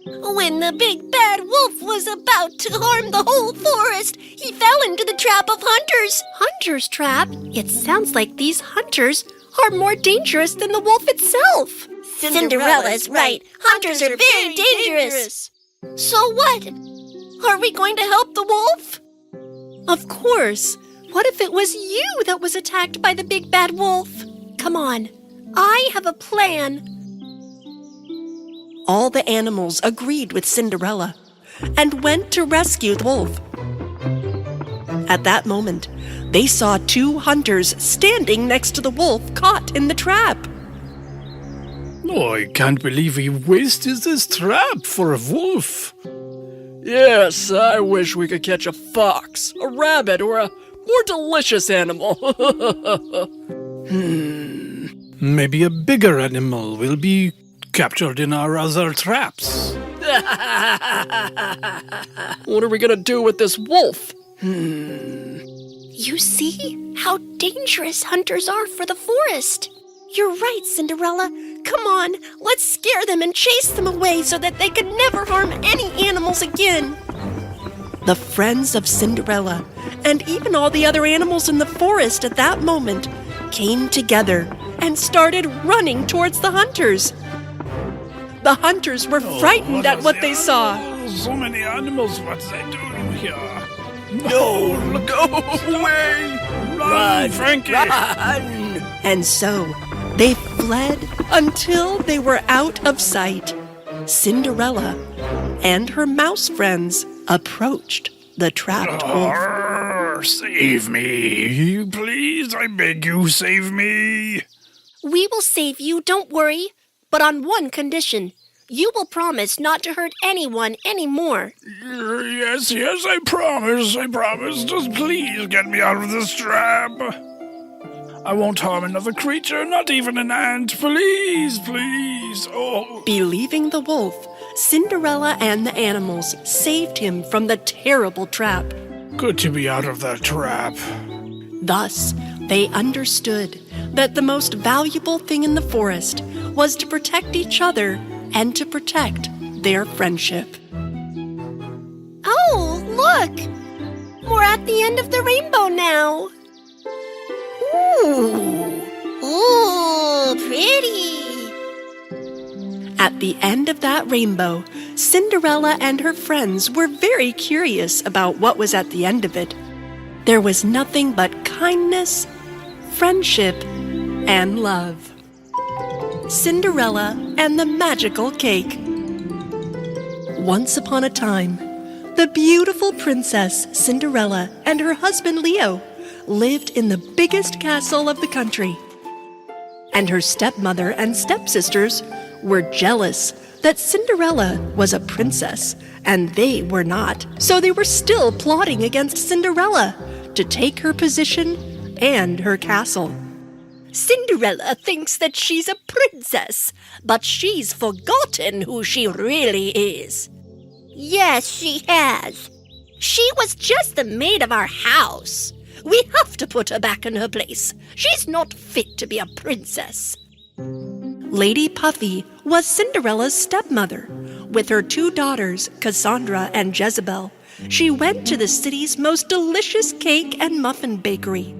[SPEAKER 2] When the big bad wolf was about to harm the whole forest, he fell into the trap of hunters.
[SPEAKER 4] Hunter's trap? It sounds like these hunters are more dangerous than the wolf itself.
[SPEAKER 2] Cinderella's right. Hunters are very dangerous. So what? Are we going to help the wolf?
[SPEAKER 4] Of course. What if it was you that was attacked by the big bad wolf? Come on, I have a plan.
[SPEAKER 1] All the animals agreed with Cinderella and went to rescue the wolf. At that moment, they saw 2 hunters standing next to the wolf caught in the trap.
[SPEAKER 3] Oh, I can't believe he wasted this trap for a wolf.
[SPEAKER 1] Yes, I wish we could catch a fox, a rabbit, or a more delicious animal.
[SPEAKER 3] Maybe a bigger animal will be captured in our other traps.
[SPEAKER 1] What are we gonna do with this wolf?
[SPEAKER 4] You see how dangerous hunters are for the forest. You're right, Cinderella. Come on, let's scare them and chase them away so that they can never harm any animals again.
[SPEAKER 1] The friends of Cinderella, and even all the other animals in the forest at that moment, came together and started running towards the hunters. The hunters were frightened at what they saw.
[SPEAKER 3] So many animals, what's they doing here?
[SPEAKER 1] No, go away!
[SPEAKER 3] Run, Frankie!
[SPEAKER 1] Run! And so, they fled until they were out of sight. Cinderella and her mouse friends approached the trapped wolf.
[SPEAKER 3] Save me! Please, I beg you, save me!
[SPEAKER 4] We will save you, don't worry. But on one condition. You will promise not to hurt anyone anymore.
[SPEAKER 3] Yes, I promise. Just please get me out of this trap. I won't harm another creature, not even an ant. Please. Oh.
[SPEAKER 1] Believing the wolf, Cinderella and the animals saved him from the terrible trap.
[SPEAKER 3] Good to be out of that trap.
[SPEAKER 1] Thus, they understood that the most valuable thing in the forest was to protect each other and to protect their friendship.
[SPEAKER 4] Oh, look! We're at the end of the rainbow now.
[SPEAKER 2] Ooh, pretty.
[SPEAKER 1] At the end of that rainbow, Cinderella and her friends were very curious about what was at the end of it. There was nothing but kindness, friendship, and love. Cinderella and the Magical Cake. Once upon a time, the beautiful princess Cinderella and her husband Leo lived in the biggest castle of the country. And her stepmother and stepsisters were jealous that Cinderella was a princess and they were not. So they were still plotting against Cinderella to take her position and her castle.
[SPEAKER 4] Cinderella thinks that she's a princess, but she's forgotten who she really is.
[SPEAKER 2] Yes, she has.
[SPEAKER 4] She was just the maid of our house. We have to put her back in her place. She's not fit to be a princess.
[SPEAKER 1] Lady Puffy was Cinderella's stepmother. With her 2 daughters, Cassandra and Jezebel, she went to the city's most delicious cake and muffin bakery.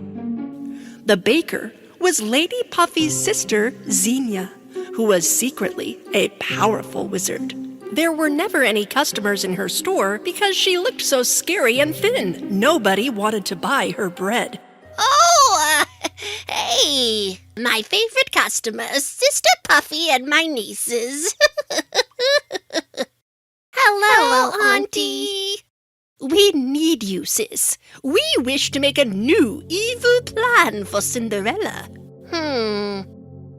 [SPEAKER 1] The baker was Lady Puffy's sister, Xenia, who was secretly a powerful wizard. There were never any customers in her store because she looked so scary and thin. Nobody wanted to buy her bread.
[SPEAKER 2] Oh, hey, my favorite customers, Sister Puffy and my nieces. Hello, Auntie.
[SPEAKER 4] We need you, sis. We wish to make a new evil plan for Cinderella.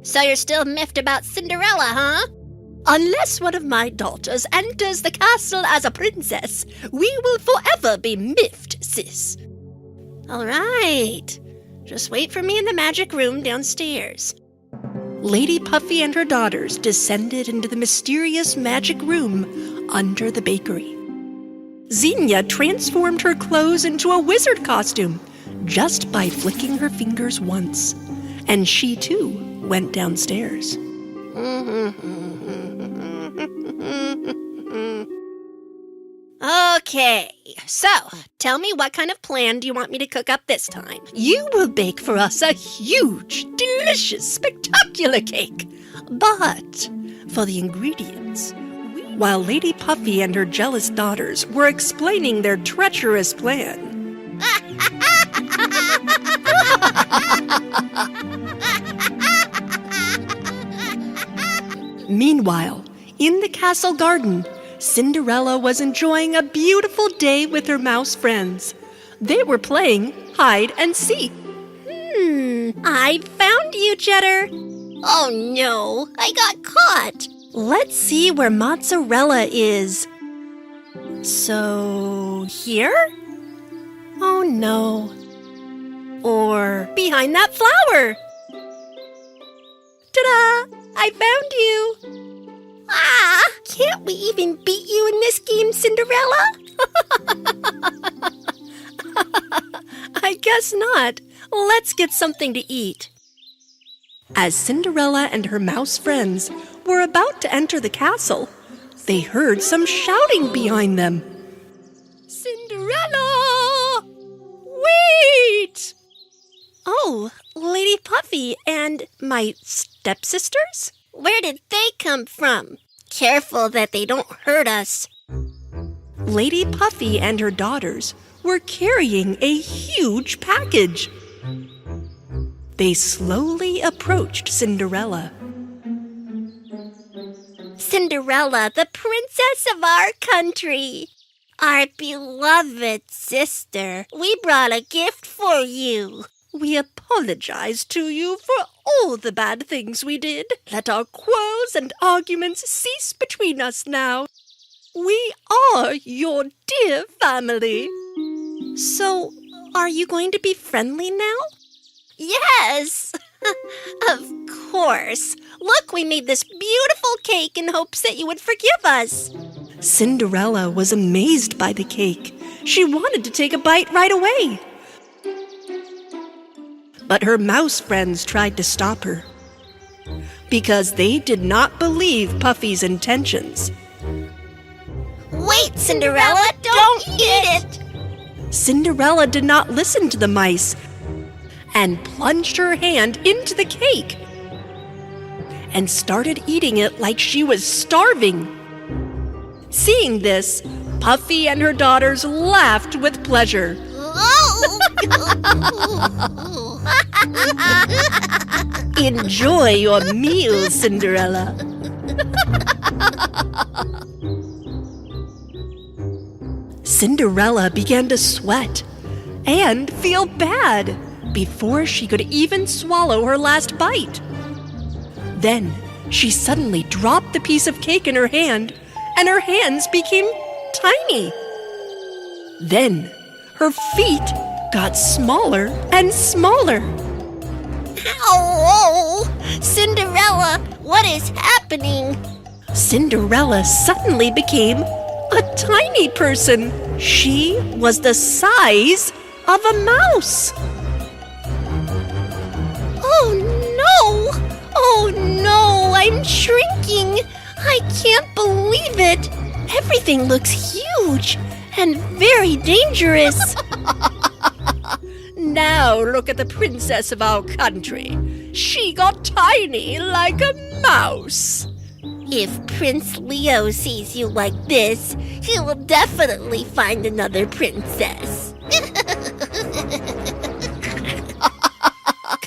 [SPEAKER 2] So you're still miffed about Cinderella, huh?
[SPEAKER 4] Unless one of my daughters enters the castle as a princess, we will forever be miffed, sis.
[SPEAKER 2] All right. Just wait for me in the magic room downstairs.
[SPEAKER 1] Lady Puffy and her daughters descended into the mysterious magic room under the bakery. Xenia transformed her clothes into a wizard costume just by flicking her fingers once, and she too went downstairs.
[SPEAKER 4] Okay, so tell me, what kind of plan do you want me to cook up this time? You will bake for us a huge, delicious, spectacular cake. But for the ingredients,
[SPEAKER 1] while Lady Puffy and her jealous daughters were explaining their treacherous plan, meanwhile, in the castle garden, Cinderella was enjoying a beautiful day with her mouse friends. They were playing hide and seek.
[SPEAKER 4] I found you, Cheddar.
[SPEAKER 2] Oh no, I got caught.
[SPEAKER 4] Let's see where mozzarella is. So, here? Oh no. Or behind that flower. Ta-da! I found you.
[SPEAKER 2] Can't we even beat you in this game, Cinderella?
[SPEAKER 4] I guess not. Let's get something to eat.
[SPEAKER 1] As Cinderella and her mouse friends were about to enter the castle, they heard some shouting behind them.
[SPEAKER 4] Cinderella! Wait! Oh, Lady Puffy and my stepsisters?
[SPEAKER 2] Where did they come from? Careful that they don't hurt us.
[SPEAKER 1] Lady Puffy and her daughters were carrying a huge package. They slowly approached Cinderella.
[SPEAKER 2] Cinderella, the princess of our country. Our beloved sister. We brought a gift for you.
[SPEAKER 4] We apologize to you for all the bad things we did. Let our quarrels and arguments cease between us now. We are your dear family. So, are you going to be friendly now?
[SPEAKER 2] Yes, of course.
[SPEAKER 4] Look, we made this beautiful cake in hopes that you would forgive us.
[SPEAKER 1] Cinderella was amazed by the cake. She wanted to take a bite right away. But her mouse friends tried to stop her because they did not believe Puffy's intentions.
[SPEAKER 2] Wait, Cinderella, don't eat it!
[SPEAKER 1] Cinderella did not listen to the mice and plunged her hand into the cake and started eating it like she was starving. Seeing this, Puffy and her daughters laughed with pleasure. Enjoy your meal, Cinderella. Cinderella began to sweat and feel bad before she could even swallow her last bite. Then she suddenly dropped the piece of cake in her hand, and her hands became tiny. Then her feet got smaller and smaller.
[SPEAKER 2] Ow! Cinderella, what is happening?
[SPEAKER 1] Cinderella suddenly became a tiny person. She was the size of a mouse.
[SPEAKER 2] Oh no! Oh no, I'm shrinking! I can't believe it! Everything looks huge and very dangerous.
[SPEAKER 4] Now look at the princess of our country. She got tiny like a mouse.
[SPEAKER 2] If Prince Leo sees you like this, he will definitely find another princess.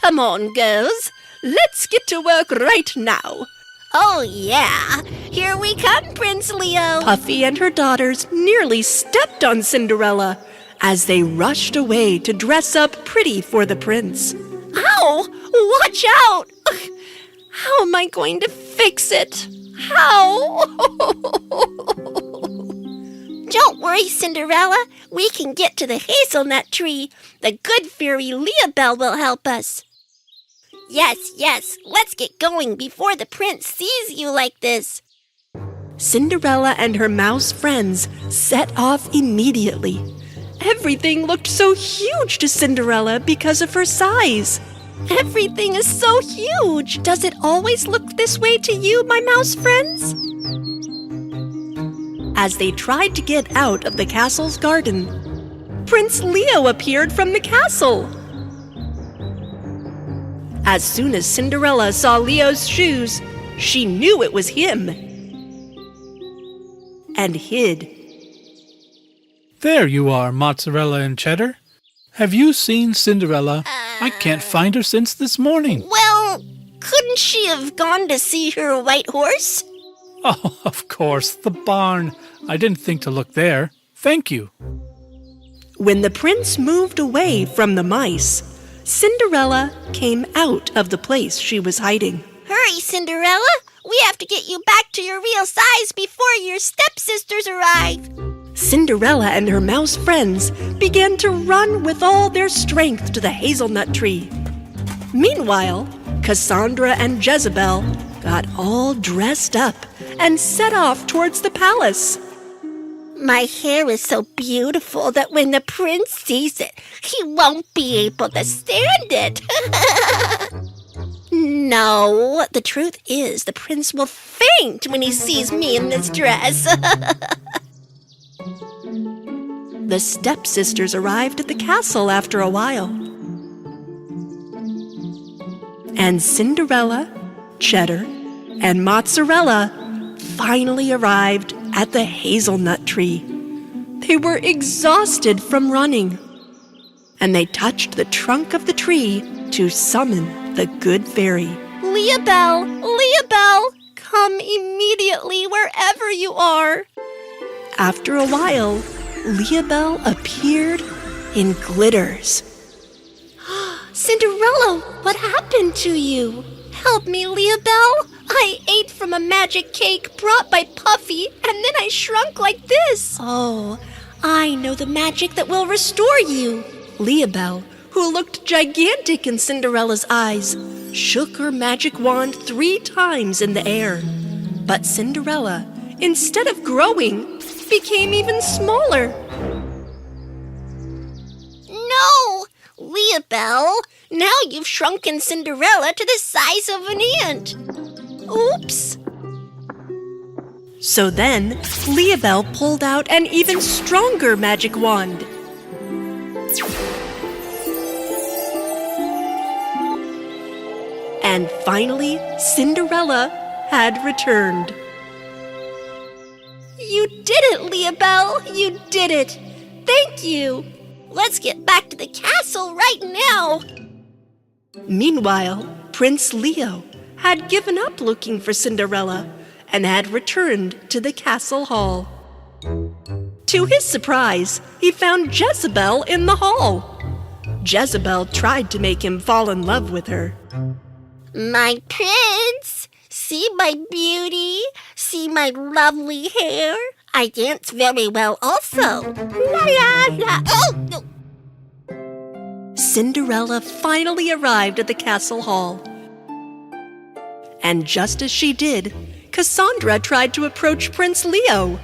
[SPEAKER 4] Come on, girls. Let's get to work right now.
[SPEAKER 2] Oh yeah, here we come, Prince Leo.
[SPEAKER 1] Puffy and her daughters nearly stepped on Cinderella as they rushed away to dress up pretty for the prince.
[SPEAKER 4] Ow! Watch out! How am I going to fix it? How?
[SPEAKER 2] Don't worry, Cinderella. We can get to the hazelnut tree. The good fairy Leobelle will help us. Yes, let's get going before the prince sees you like this.
[SPEAKER 1] Cinderella and her mouse friends set off immediately. Everything looked so huge to Cinderella because of her size.
[SPEAKER 4] Everything is so huge. Does it always look this way to you, my mouse friends?
[SPEAKER 1] As they tried to get out of the castle's garden, Prince Leo appeared from the castle. As soon as Cinderella saw Leo's shoes, she knew it was him and hid.
[SPEAKER 3] There you are, mozzarella and cheddar. Have you seen Cinderella? I can't find her since this morning.
[SPEAKER 2] Well, couldn't she have gone to see her white horse?
[SPEAKER 3] Oh, of course, the barn. I didn't think to look there. Thank you.
[SPEAKER 1] When the prince moved away from the mice, Cinderella came out of the place she was hiding.
[SPEAKER 2] Hurry, Cinderella. We have to get you back to your real size before your stepsisters arrive.
[SPEAKER 1] Cinderella and her mouse friends began to run with all their strength to the hazelnut tree. Meanwhile, Cassandra and Jezebel got all dressed up and set off towards the palace.
[SPEAKER 2] My hair is so beautiful that when the prince sees it, he won't be able to stand it. No, the truth is the prince will faint when he sees me in this dress.
[SPEAKER 1] The stepsisters arrived at the castle after a while. And Cinderella, Cheddar, and Mozzarella finally arrived at the hazelnut tree. They were exhausted from running, and they touched the trunk of the tree to summon the good fairy.
[SPEAKER 4] Leobelle, come immediately wherever you are.
[SPEAKER 1] After a while, Leobelle appeared in glitters.
[SPEAKER 4] Cinderella, what happened to you? Help me, Leobelle. I ate from a magic cake brought by Puffy, and then I shrunk like this.
[SPEAKER 1] Oh, I know the magic that will restore you. Leobelle, who looked gigantic in Cinderella's eyes, shook her magic wand 3 times in the air. But Cinderella instead of growing, became even smaller.
[SPEAKER 2] No! Leobel, now you've shrunken Cinderella to the size of an ant. Oops!
[SPEAKER 1] So then, Leobel pulled out an even stronger magic wand. And finally, Cinderella had returned.
[SPEAKER 2] You did it, Leobel! You did it! Thank you! Let's get back to the castle right now!
[SPEAKER 1] Meanwhile, Prince Leo had given up looking for Cinderella and had returned to the castle hall. To his surprise, he found Jezebel in the hall. Jezebel tried to make him fall in love with her.
[SPEAKER 2] My prince! See my beauty? See my lovely hair? I dance very well also. La la la! Oh! No.
[SPEAKER 1] Cinderella finally arrived at the castle hall. And just as she did, Cassandra tried to approach Prince Leo.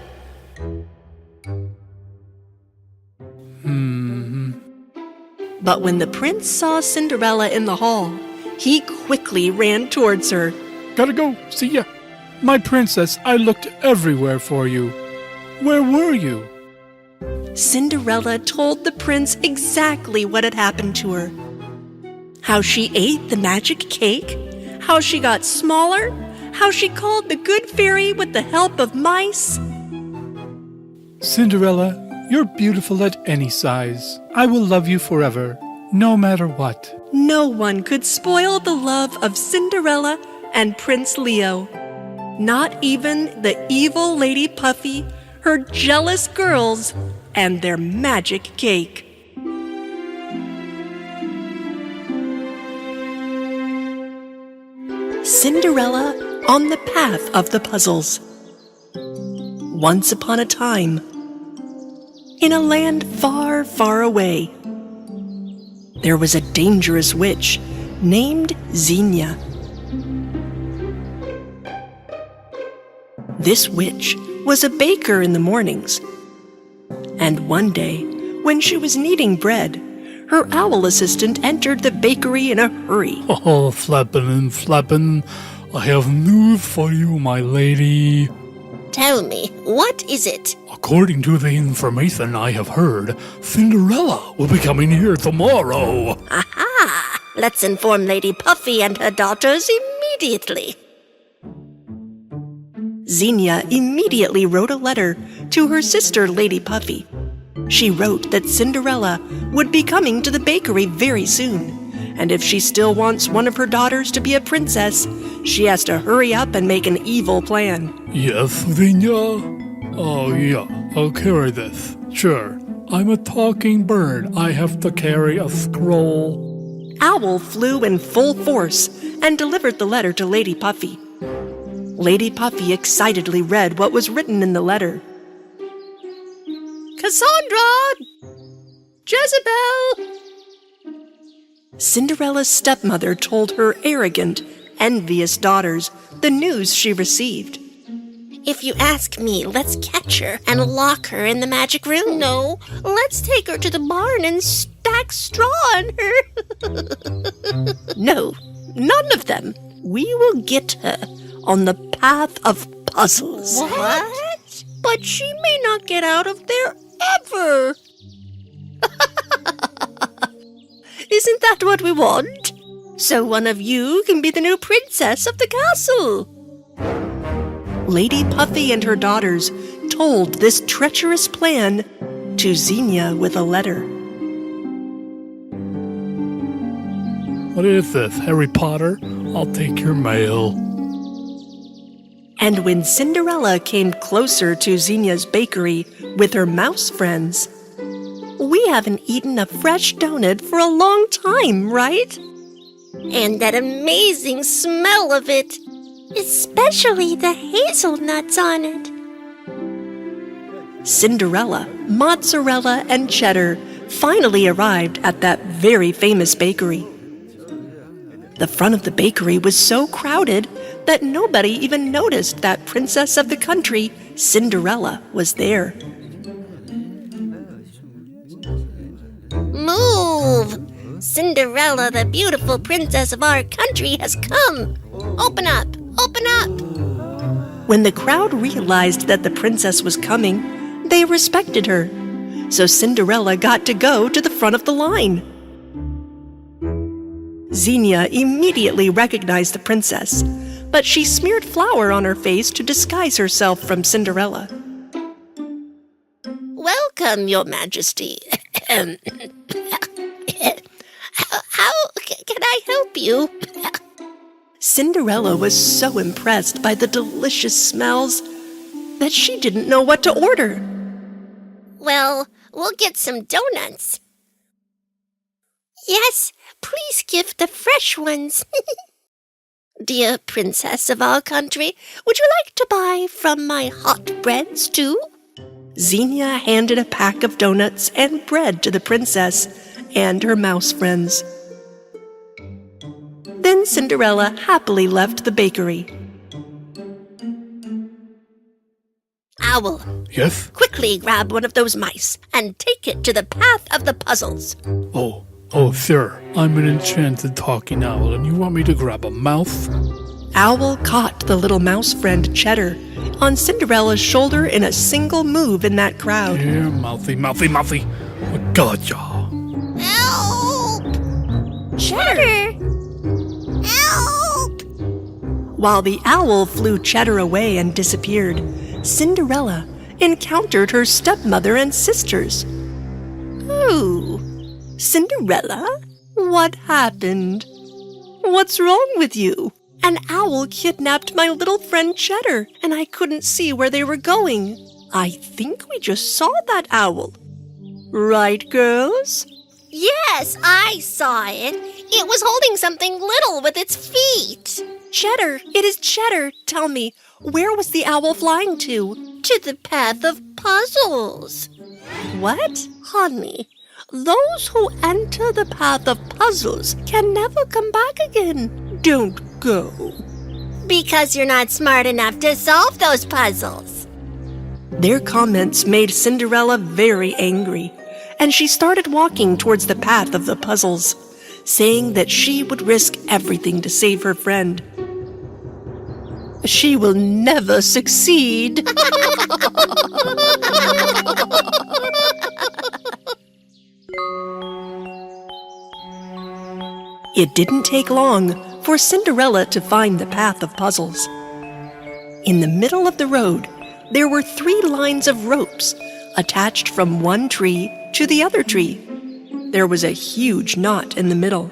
[SPEAKER 1] But when the prince saw Cinderella in the hall, he quickly ran towards her.
[SPEAKER 3] Gotta go. See ya. My princess, I looked everywhere for you. Where were you?
[SPEAKER 1] Cinderella told the prince exactly what had happened to her. How she ate the magic cake, how she got smaller, how she called the good fairy with the help of mice.
[SPEAKER 3] Cinderella, you're beautiful at any size. I will love you forever, no matter what.
[SPEAKER 1] No one could spoil the love of Cinderella and Prince Leo. Not even the evil Lady Puffy, her jealous girls, and their magic cake. Cinderella on the path of the puzzles. Once upon a time, in a land far, far away, there was a dangerous witch named Xenia. This witch was a baker in the mornings. And one day, when she was kneading bread, her owl assistant entered the bakery in a hurry.
[SPEAKER 3] Oh, flappin' and flappin', I have news for you, my lady.
[SPEAKER 2] Tell me, what is it?
[SPEAKER 3] According to the information I have heard, Cinderella will be coming here tomorrow.
[SPEAKER 2] Aha! Let's inform Lady Puffy and her daughters immediately.
[SPEAKER 1] Xenia immediately wrote a letter to her sister, Lady Puffy. She wrote that Cinderella would be coming to the bakery very soon, and if she still wants one of her daughters to be a princess, she has to hurry up and make an evil plan.
[SPEAKER 3] Yes, Xenia? Oh, yeah, I'll carry this. Sure, I'm a talking bird. I have to carry a scroll.
[SPEAKER 1] Owl flew in full force and delivered the letter to Lady Puffy. Lady Puffy excitedly read what was written in the letter.
[SPEAKER 4] Cassandra! Jezebel!
[SPEAKER 1] Cinderella's stepmother told her arrogant, envious daughters the news she received.
[SPEAKER 2] If you ask me, let's catch her and lock her in the magic room. No, let's take her to the barn and stack straw on her.
[SPEAKER 1] No, none of them. We will get her on the path of puzzles.
[SPEAKER 2] What?
[SPEAKER 4] But she may not get out of there ever. Isn't that what we want? So one of you can be the new princess of the castle.
[SPEAKER 1] Lady Puffy and her daughters told this treacherous plan to Xenia with a letter.
[SPEAKER 3] What is this, Harry Potter? I'll take your mail.
[SPEAKER 1] And when Cinderella came closer to Xenia's bakery with her mouse friends, we haven't eaten a fresh donut for a long time, right?
[SPEAKER 2] And that amazing smell of it, especially the hazelnuts on it.
[SPEAKER 1] Cinderella, mozzarella, and cheddar finally arrived at that very famous bakery. The front of the bakery was so crowded that nobody even noticed that princess of the country, Cinderella, was there.
[SPEAKER 2] Move! Cinderella, the beautiful princess of our country, has come. Open up! Open up!
[SPEAKER 1] When the crowd realized that the princess was coming, they respected her. So Cinderella got to go to the front of the line. Xenia immediately recognized the princess, but she smeared flour on her face to disguise herself from Cinderella.
[SPEAKER 2] Welcome, Your Majesty. How can I help you?
[SPEAKER 1] Cinderella was so impressed by the delicious smells that she didn't know what to order.
[SPEAKER 2] Well, we'll get some donuts. Yes, please give the fresh ones. Dear princess of our country, would you like to buy from my hot breads too?
[SPEAKER 1] Xenia handed a pack of donuts and bread to the princess and her mouse friends. Then Cinderella happily left the bakery.
[SPEAKER 2] Owl,
[SPEAKER 3] Yes?
[SPEAKER 2] quickly grab one of those mice and take it to the path of the puzzles.
[SPEAKER 3] Oh, sir, I'm an enchanted talking owl, and you want me to grab a mouth?
[SPEAKER 1] Owl caught the little mouse friend Cheddar on Cinderella's shoulder in a single move in that crowd.
[SPEAKER 3] Here, mouthy. Gotcha.
[SPEAKER 2] Help! Cheddar! Help!
[SPEAKER 1] While the owl flew Cheddar away and disappeared, Cinderella encountered her stepmother and sisters. Oh, Cinderella? What happened? What's wrong with you? An owl kidnapped my little friend Cheddar, and I couldn't see where they were going. I think we just saw that owl. Right, girls?
[SPEAKER 2] Yes, I saw it. It was holding something little with its feet.
[SPEAKER 1] Cheddar, it is Cheddar. Tell me, where was the owl flying to?
[SPEAKER 2] To the path of puzzles.
[SPEAKER 1] What? Honey, those who enter the path of puzzles can never come back again. Don't go.
[SPEAKER 2] Because you're not smart enough to solve those puzzles.
[SPEAKER 1] Their comments made Cinderella very angry, and she started walking towards the path of the puzzles, saying that she would risk everything to save her friend. She will never succeed. It didn't take long for Cinderella to find the path of puzzles. In the middle of the road, there were 3 lines of ropes attached from one tree to the other tree. There was a huge knot in the middle.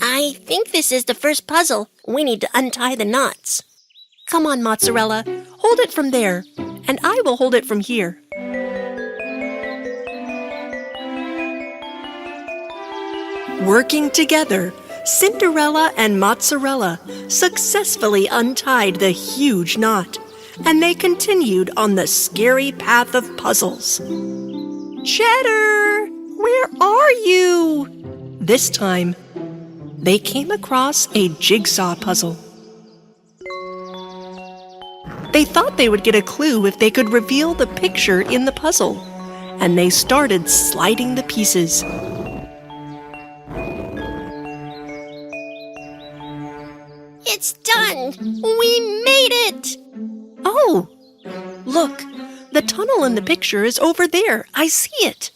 [SPEAKER 2] I think this is the first puzzle. We need to untie the knots.
[SPEAKER 1] Come on, Mozzarella, hold it from there, and I will hold it from here. Working together, Cinderella and Mozzarella successfully untied the huge knot, and they continued on the scary path of puzzles. Cheddar, where are you? This time, they came across a jigsaw puzzle. They thought they would get a clue if they could reveal the picture in the puzzle, and they started sliding the pieces.
[SPEAKER 2] It's done! We made it!
[SPEAKER 1] Oh, look, the tunnel in the picture is over there. I see it.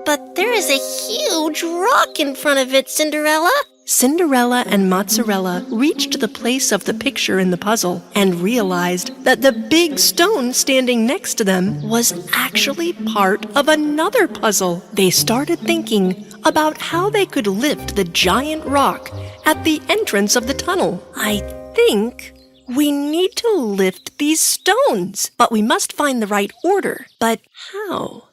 [SPEAKER 2] But there is a huge rock in front of it, Cinderella.
[SPEAKER 1] Cinderella and Mozzarella reached the place of the picture in the puzzle and realized that the big stone standing next to them was actually part of another puzzle. They started thinking about how they could lift the giant rock at the entrance of the tunnel. I think we need to lift these stones, but we must find the right order. But how?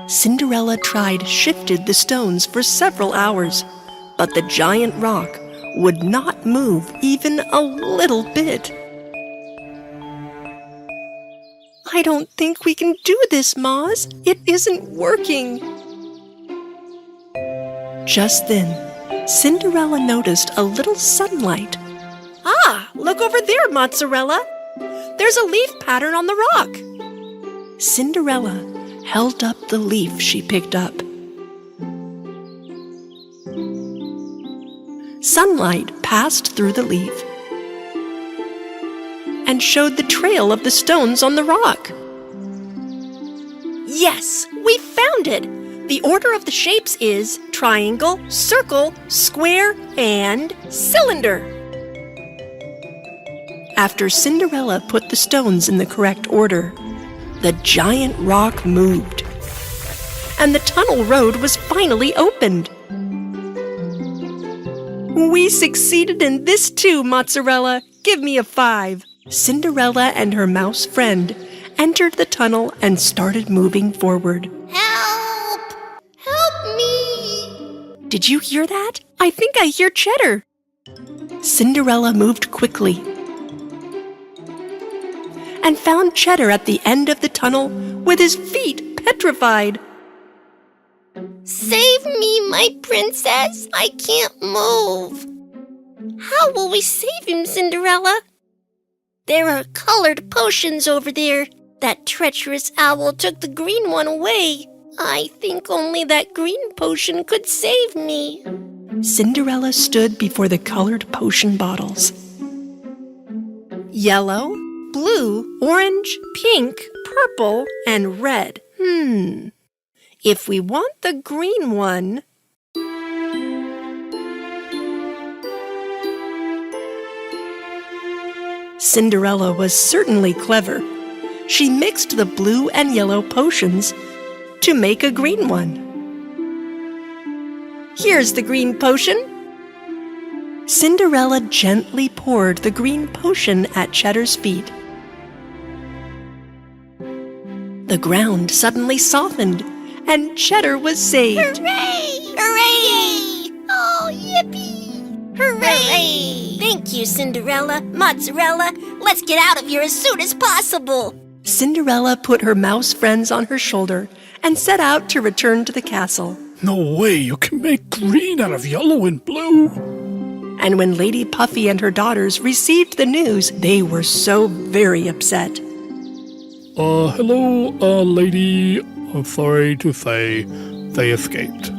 [SPEAKER 1] Cinderella shifted the stones for several hours, but the giant rock would not move even a little bit. I don't think we can do this, Moz. It isn't working. Just then, Cinderella noticed a little sunlight.
[SPEAKER 4] Ah, look over there, Mozzarella. There's a leaf pattern on the rock.
[SPEAKER 1] Cinderella held up the leaf she picked up. Sunlight passed through the leaf and showed the trail of the stones on the rock.
[SPEAKER 4] Yes, we found it. The order of the shapes is triangle, circle, square, and cylinder.
[SPEAKER 1] After Cinderella put the stones in the correct order, the giant rock moved, and the tunnel road was finally opened.
[SPEAKER 4] We succeeded in this too, Mozzarella. Give me a 5.
[SPEAKER 1] Cinderella and her mouse friend entered the tunnel and started moving forward.
[SPEAKER 2] Help! Help me!
[SPEAKER 1] Did you hear that?
[SPEAKER 4] I think I hear Cheddar.
[SPEAKER 1] Cinderella moved quickly and found Cheddar at the end of the tunnel with his feet petrified.
[SPEAKER 2] Save me, my princess! I can't move. How will we save him, Cinderella? There are colored potions over there. That treacherous owl took the green one away. I think only that green potion could save me.
[SPEAKER 1] Cinderella stood before the colored potion bottles.
[SPEAKER 4] Yellow, blue, orange, pink, purple, and red. If we want the green one...
[SPEAKER 1] Cinderella was certainly clever. She mixed the blue and yellow potions to make a green one.
[SPEAKER 4] Here's the green potion.
[SPEAKER 1] Cinderella gently poured the green potion at Cheddar's feet. The ground suddenly softened, and Cheddar was saved.
[SPEAKER 2] Hooray! Hooray! Oh, yippee! Hooray! Thank you, Cinderella. Mozzarella, let's get out of here as soon as possible.
[SPEAKER 1] Cinderella put her mouse friends on her shoulder and set out to return to the castle.
[SPEAKER 3] No way you can make green out of yellow and blue.
[SPEAKER 1] And when Lady Puffy and her daughters received the news, they were so very upset.
[SPEAKER 3] Hello, lady. I'm sorry to say they escaped.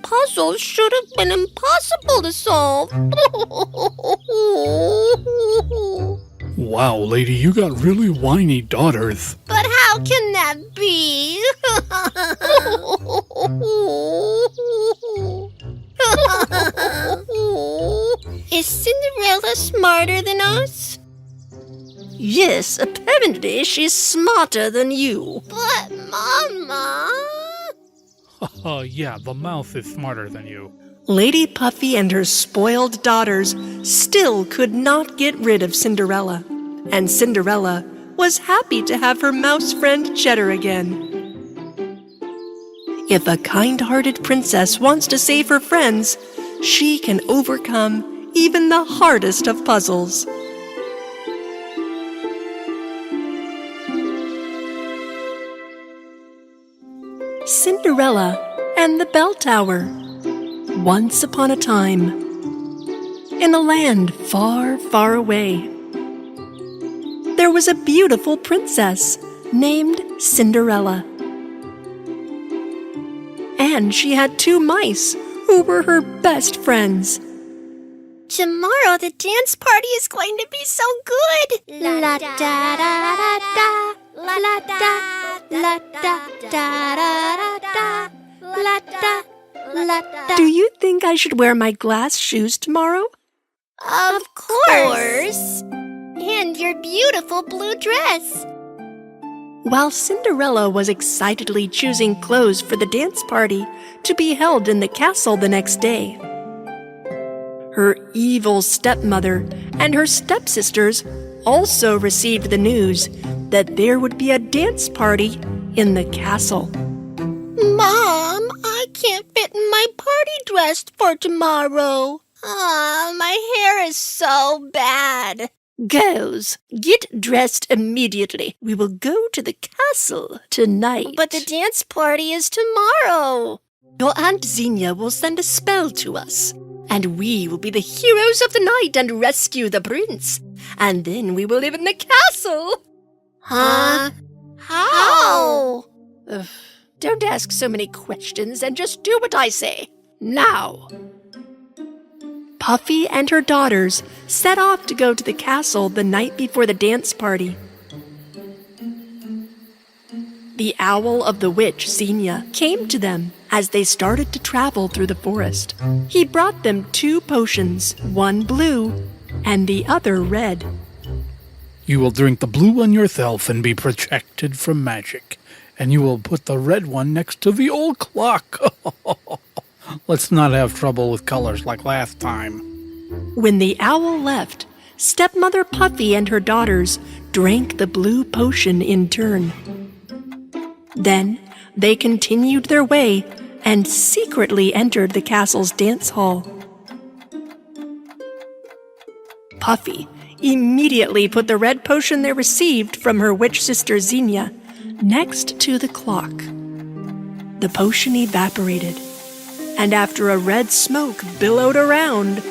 [SPEAKER 2] Puzzles should have been impossible to solve.
[SPEAKER 3] Wow, lady, you got really whiny daughters.
[SPEAKER 2] But how can that be? Is Cinderella smarter than us?
[SPEAKER 4] Yes, apparently she's smarter than you.
[SPEAKER 2] But, Mama...
[SPEAKER 3] Yeah, the mouse is smarter than you.
[SPEAKER 1] Lady Puffy and her spoiled daughters still could not get rid of Cinderella, and Cinderella was happy to have her mouse friend Cheddar again. If a kind-hearted princess wants to save her friends, she can overcome even the hardest of puzzles. Cinderella and the Bell Tower. Once upon a time, in a land far, far away, there was a beautiful princess named Cinderella. And she had 2 mice who were her best friends.
[SPEAKER 2] Tomorrow the dance party is going to be so good. La da da da da, la da, la da da da da, la da, la da.
[SPEAKER 1] Do you think I should wear my glass shoes tomorrow?
[SPEAKER 2] Of course. And your beautiful blue dress.
[SPEAKER 1] While Cinderella was excitedly choosing clothes for the dance party to be held in the castle the next day, her evil stepmother and her stepsisters also received the news that there would be a dance party in the castle.
[SPEAKER 2] Mom, I can't fit in my party dress for tomorrow. My hair is so bad.
[SPEAKER 4] Girls, get dressed immediately. We will go to the castle tonight.
[SPEAKER 2] But the dance party is tomorrow.
[SPEAKER 4] Your Aunt Xenia will send a spell to us, and we will be the heroes of the night and rescue the prince. And then we will live in the castle.
[SPEAKER 2] Huh? How?
[SPEAKER 4] Ugh, don't ask so many questions and just do what I say. Now. Puffy and her daughters set off to go to the castle the night before the dance party. The owl of the witch, Xenia, came to them as they started to travel through the forest. He brought them 2 potions, one blue and the other red.
[SPEAKER 3] You will drink the blue one yourself and be protected from magic. And you will put the red one next to the old clock. Let's not have trouble with colors like last time.
[SPEAKER 1] When the owl left, Stepmother Puffy and her daughters drank the blue potion in turn. Then they continued their way and secretly entered the castle's dance hall. Puffy immediately put the red potion they received from her witch sister Xenia next to the clock. The potion evaporated, and after a red smoke billowed around,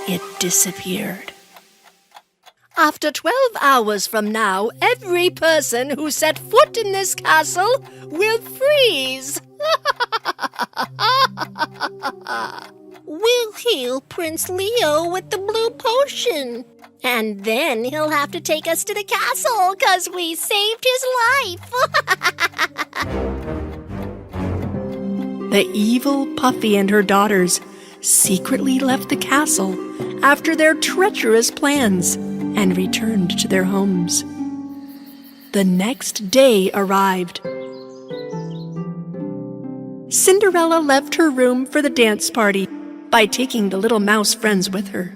[SPEAKER 1] it disappeared.
[SPEAKER 4] After 12 hours from now, every person who set foot in this castle will freeze.
[SPEAKER 2] We'll heal Prince Leo with the blue potion. And then he'll have to take us to the castle because we saved his life.
[SPEAKER 1] The evil Puffy and her daughters secretly left the castle after their treacherous plans and returned to their homes. The next day arrived. Cinderella left her room for the dance party by taking the little mouse friends with her.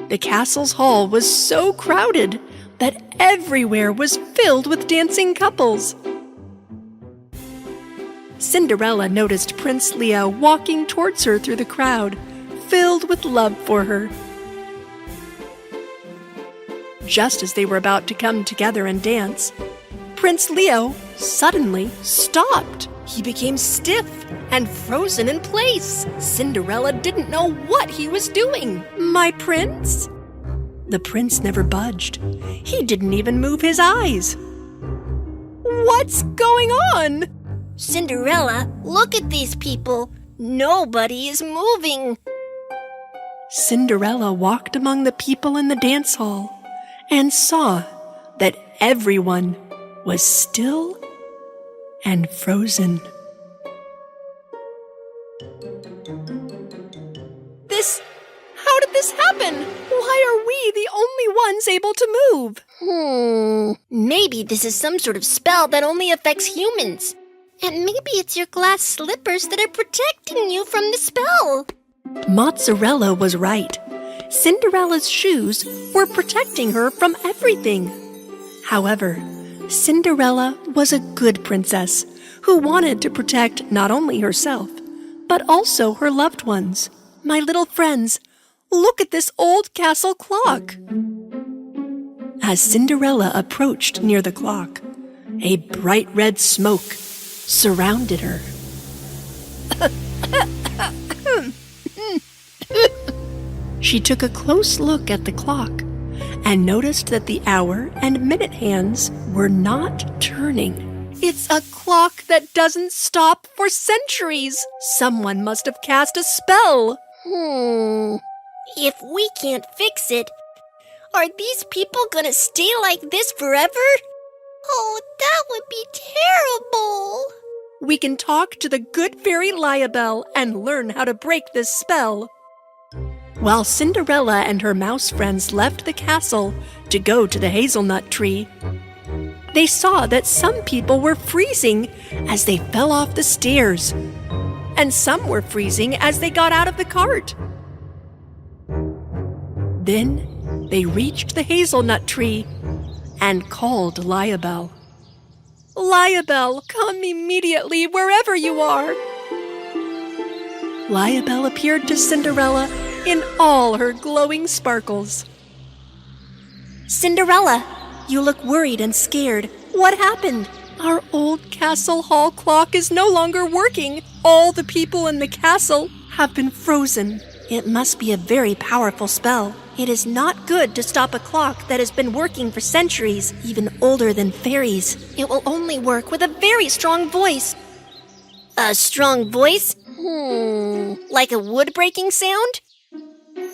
[SPEAKER 1] The castle's hall was so crowded that everywhere was filled with dancing couples. Cinderella noticed Prince Leo walking towards her through the crowd, filled with love for her. Just as they were about to come together and dance, Prince Leo suddenly stopped. He became stiff and frozen in place. Cinderella didn't know what he was doing. "My prince?" The prince never budged. He didn't even move his eyes. "What's going on?"
[SPEAKER 2] Cinderella, look at these people. Nobody is moving.
[SPEAKER 1] Cinderella walked among the people in the dance hall and saw that everyone was still and frozen.
[SPEAKER 4] How did this happen? Why are we the only ones able to move?
[SPEAKER 2] Maybe this is some sort of spell that only affects humans. And maybe it's your glass slippers that are protecting you from the spell.
[SPEAKER 1] Mozzarella was right. Cinderella's shoes were protecting her from everything. However, Cinderella was a good princess who wanted to protect not only herself, but also her loved ones. My little friends, look at this old castle clock. As Cinderella approached near the clock, a bright red smoke surrounded her. She took a close look at the clock and noticed that the hour and minute hands were not turning.
[SPEAKER 4] It's a clock that doesn't stop for centuries. Someone must have cast a spell.
[SPEAKER 2] If we can't fix it, are these people gonna stay like this forever? Oh, that would be terrible.
[SPEAKER 4] We can talk to the good fairy Liabelle and learn how to break this spell.
[SPEAKER 1] While Cinderella and her mouse friends left the castle to go to the hazelnut tree, they saw that some people were freezing as they fell off the stairs, and some were freezing as they got out of the cart. Then they reached the hazelnut tree and called Liabelle.
[SPEAKER 4] Liabelle, come immediately wherever you are.
[SPEAKER 1] Liabelle appeared to Cinderella in all her glowing sparkles.
[SPEAKER 2] Cinderella, you look worried and scared. What happened?
[SPEAKER 1] Our old castle hall clock is no longer working. All the people in the castle have been frozen.
[SPEAKER 2] It must be a very powerful spell. It is not good to stop a clock that has been working for centuries, even older than fairies. It will only work with a very strong voice. A strong voice? Like a wood-breaking sound?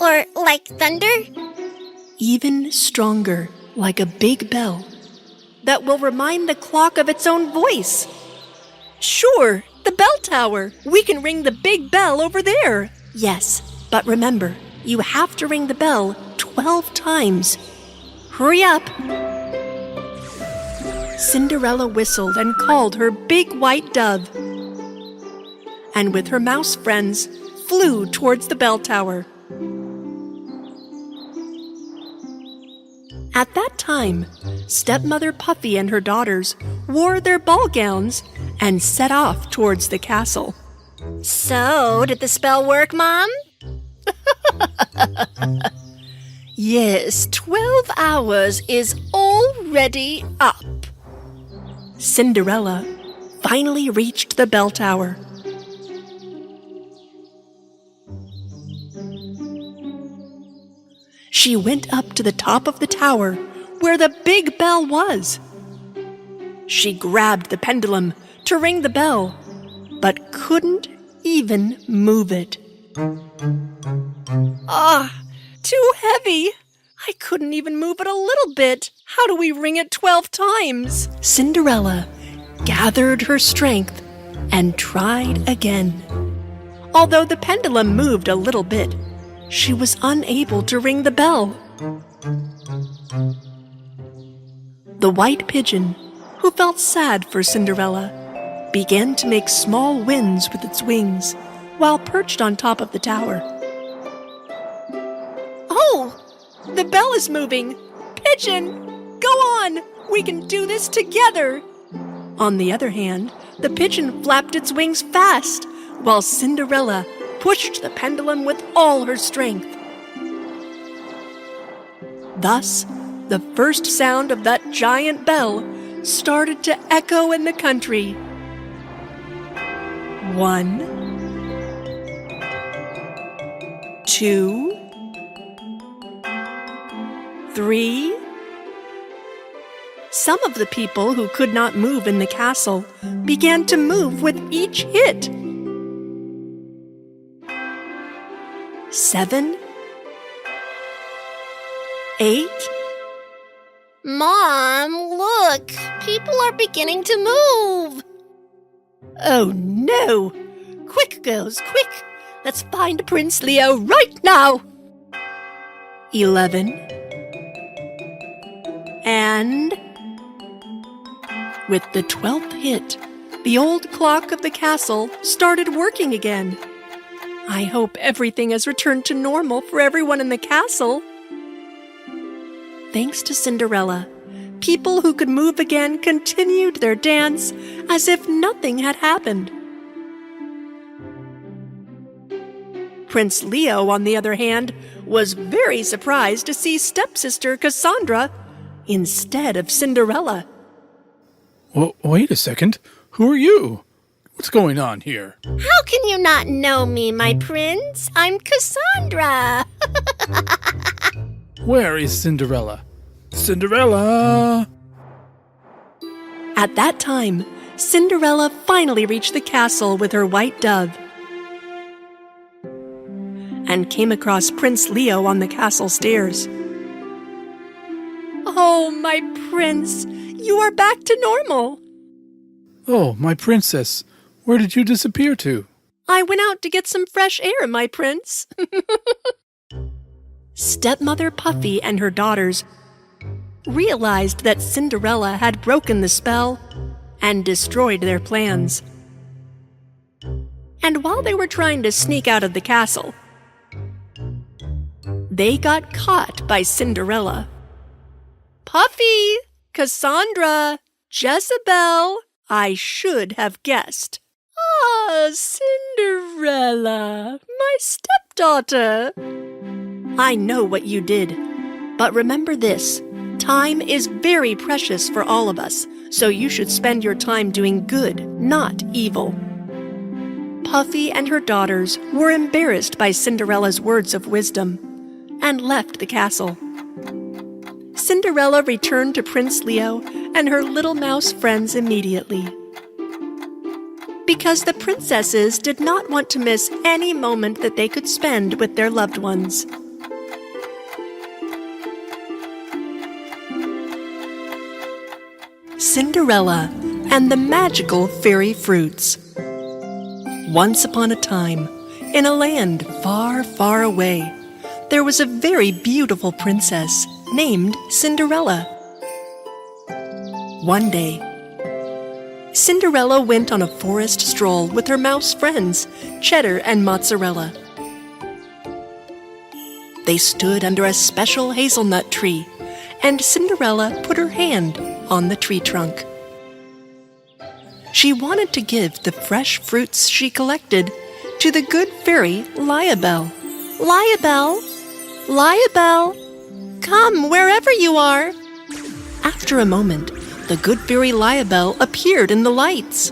[SPEAKER 2] Or like thunder?
[SPEAKER 1] Even stronger, like a big bell that will remind the clock of its own voice. Sure, the bell tower. We can ring the big bell over there.
[SPEAKER 2] Yes, but remember, you have to ring the bell 12 times. Hurry up!
[SPEAKER 1] Cinderella whistled and called her big white dove, and with her mouse friends flew towards the bell tower. At that time, Stepmother Puffy and her daughters wore their ball gowns and set off towards the castle.
[SPEAKER 2] So, did the spell work, Mom?
[SPEAKER 1] Yes, 12 hours is already up. Cinderella finally reached the bell tower. She went up to the top of the tower where the big bell was. She grabbed the pendulum to ring the bell, but couldn't even move it. Too heavy. I couldn't even move it a little bit. How do we ring it 12 times? Cinderella gathered her strength and tried again. Although the pendulum moved a little bit, she was unable to ring the bell. The white pigeon, who felt sad for Cinderella, began to make small winds with its wings while perched on top of the tower. Oh, the bell is moving. Pigeon, go on. We can do this together. On the other hand, the pigeon flapped its wings fast, while Cinderella pushed the pendulum with all her strength. Thus, the first sound of that giant bell started to echo in the country. 1, 2, 3. Some of the people who could not move in the castle began to move with each hit. 7, 8.
[SPEAKER 2] Mom, look! People are beginning to move!
[SPEAKER 1] Oh no! Quick, girls, quick! Let's find Prince Leo right now! 11. And with the 12th hit, the old clock of the castle started working again. I hope everything has returned to normal for everyone in the castle. Thanks to Cinderella, people who could move again continued their dance as if nothing had happened. Prince Leo, on the other hand, was very surprised to see stepsister Cassandra instead of Cinderella.
[SPEAKER 3] Well, wait a second. Who are you? What's going on here?
[SPEAKER 2] How can you not know me, my prince? I'm Cassandra!
[SPEAKER 3] Where is Cinderella? Cinderella!
[SPEAKER 1] At that time, Cinderella finally reached the castle with her white dove and came across Prince Leo on the castle stairs. Oh, my prince, you are back to normal.
[SPEAKER 3] Oh, my princess, where did you disappear to?
[SPEAKER 1] I went out to get some fresh air, my prince. Stepmother Puffy and her daughters realized that Cinderella had broken the spell and destroyed their plans. And while they were trying to sneak out of the castle, they got caught by Cinderella. Puffy, Cassandra, Jezebel, I should have guessed. Ah, Cinderella, my stepdaughter. I know what you did, but remember this. Time is very precious for all of us. so you should spend your time doing good, not evil." Puffy and her daughters were embarrassed by Cinderella's words of wisdom and left the castle. Cinderella returned to Prince Leo and her little mouse friends immediately, because the princesses did not want to miss any moment that they could spend with their loved ones. Cinderella and the Magical Fairy Fruits. Once upon a time, in a land far, far away, there was a very beautiful princess named Cinderella. One day, Cinderella went on a forest stroll with her mouse friends, Cheddar and Mozzarella. They stood under a special hazelnut tree, and Cinderella put her hand on the tree trunk. She wanted to give the fresh fruits she collected to the good fairy Liabelle. "Liabelle, Liabelle, come wherever you are." After a moment, the good fairy Liabelle appeared in the lights.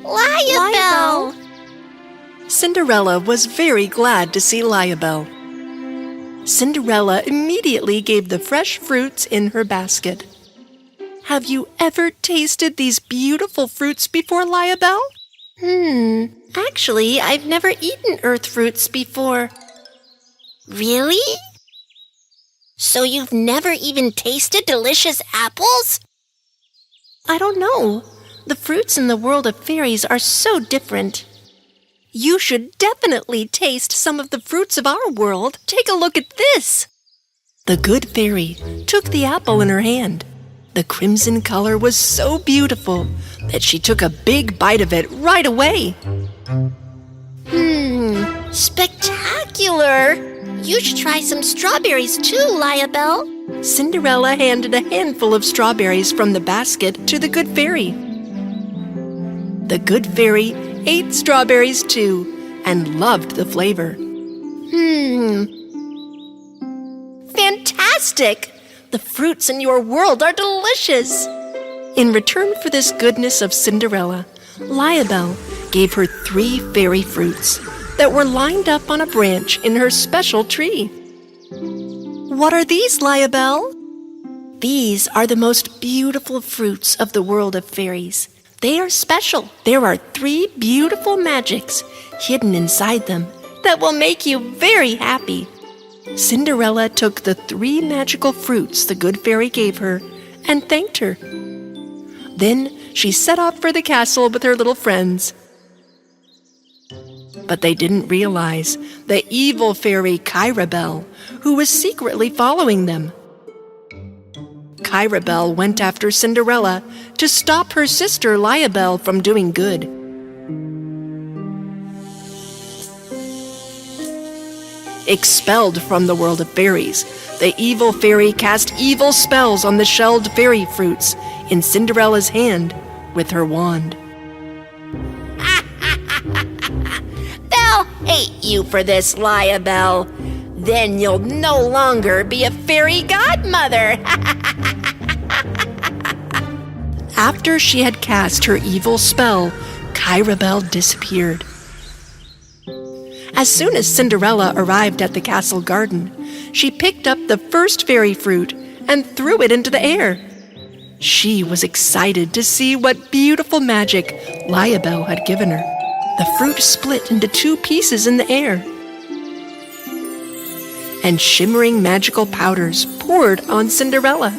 [SPEAKER 2] Liabelle!
[SPEAKER 1] Cinderella was very glad to see Liabelle. Cinderella immediately gave the fresh fruits in her basket. "Have you ever tasted these beautiful fruits before, Liabelle?"
[SPEAKER 2] Actually, I've never eaten earth fruits before." "Really? So you've never even tasted delicious apples?"
[SPEAKER 1] "I don't know. The fruits in the world of fairies are so different." "You should definitely taste some of the fruits of our world. Take a look at this." The good fairy took the apple in her hand. The crimson color was so beautiful that she took a big bite of it right away.
[SPEAKER 2] Spectacular! You should try some strawberries too, Liabelle."
[SPEAKER 1] Cinderella handed a handful of strawberries from the basket to the good fairy. The good fairy ate strawberries too and loved the flavor. Fantastic! The fruits in your world are delicious. In return for this goodness of Cinderella, Liabelle gave her 3 fairy fruits that were lined up on a branch in her special tree. "What are these, Liabelle?" "These are the most beautiful fruits of the world of fairies. They are special. There are 3 beautiful magics hidden inside them that will make you very happy." Cinderella took the 3 magical fruits the good fairy gave her and thanked her. Then she set off for the castle with her little friends. But they didn't realize the evil fairy Kyrabelle, who was secretly following them. Kyrabelle went after Cinderella to stop her sister Liabelle from doing good. Expelled from the world of fairies, the evil fairy cast evil spells on the shelled fairy fruits in Cinderella's hand with her wand.
[SPEAKER 2] "They'll hate you for this, Liabelle. Then you'll no longer be a fairy godmother."
[SPEAKER 1] After she had cast her evil spell, Kyrabelle disappeared. As soon as Cinderella arrived at the castle garden, she picked up the first fairy fruit and threw it into the air. She was excited to see what beautiful magic Liabelle had given her. The fruit split into 2 pieces in the air, and shimmering magical powders poured on Cinderella.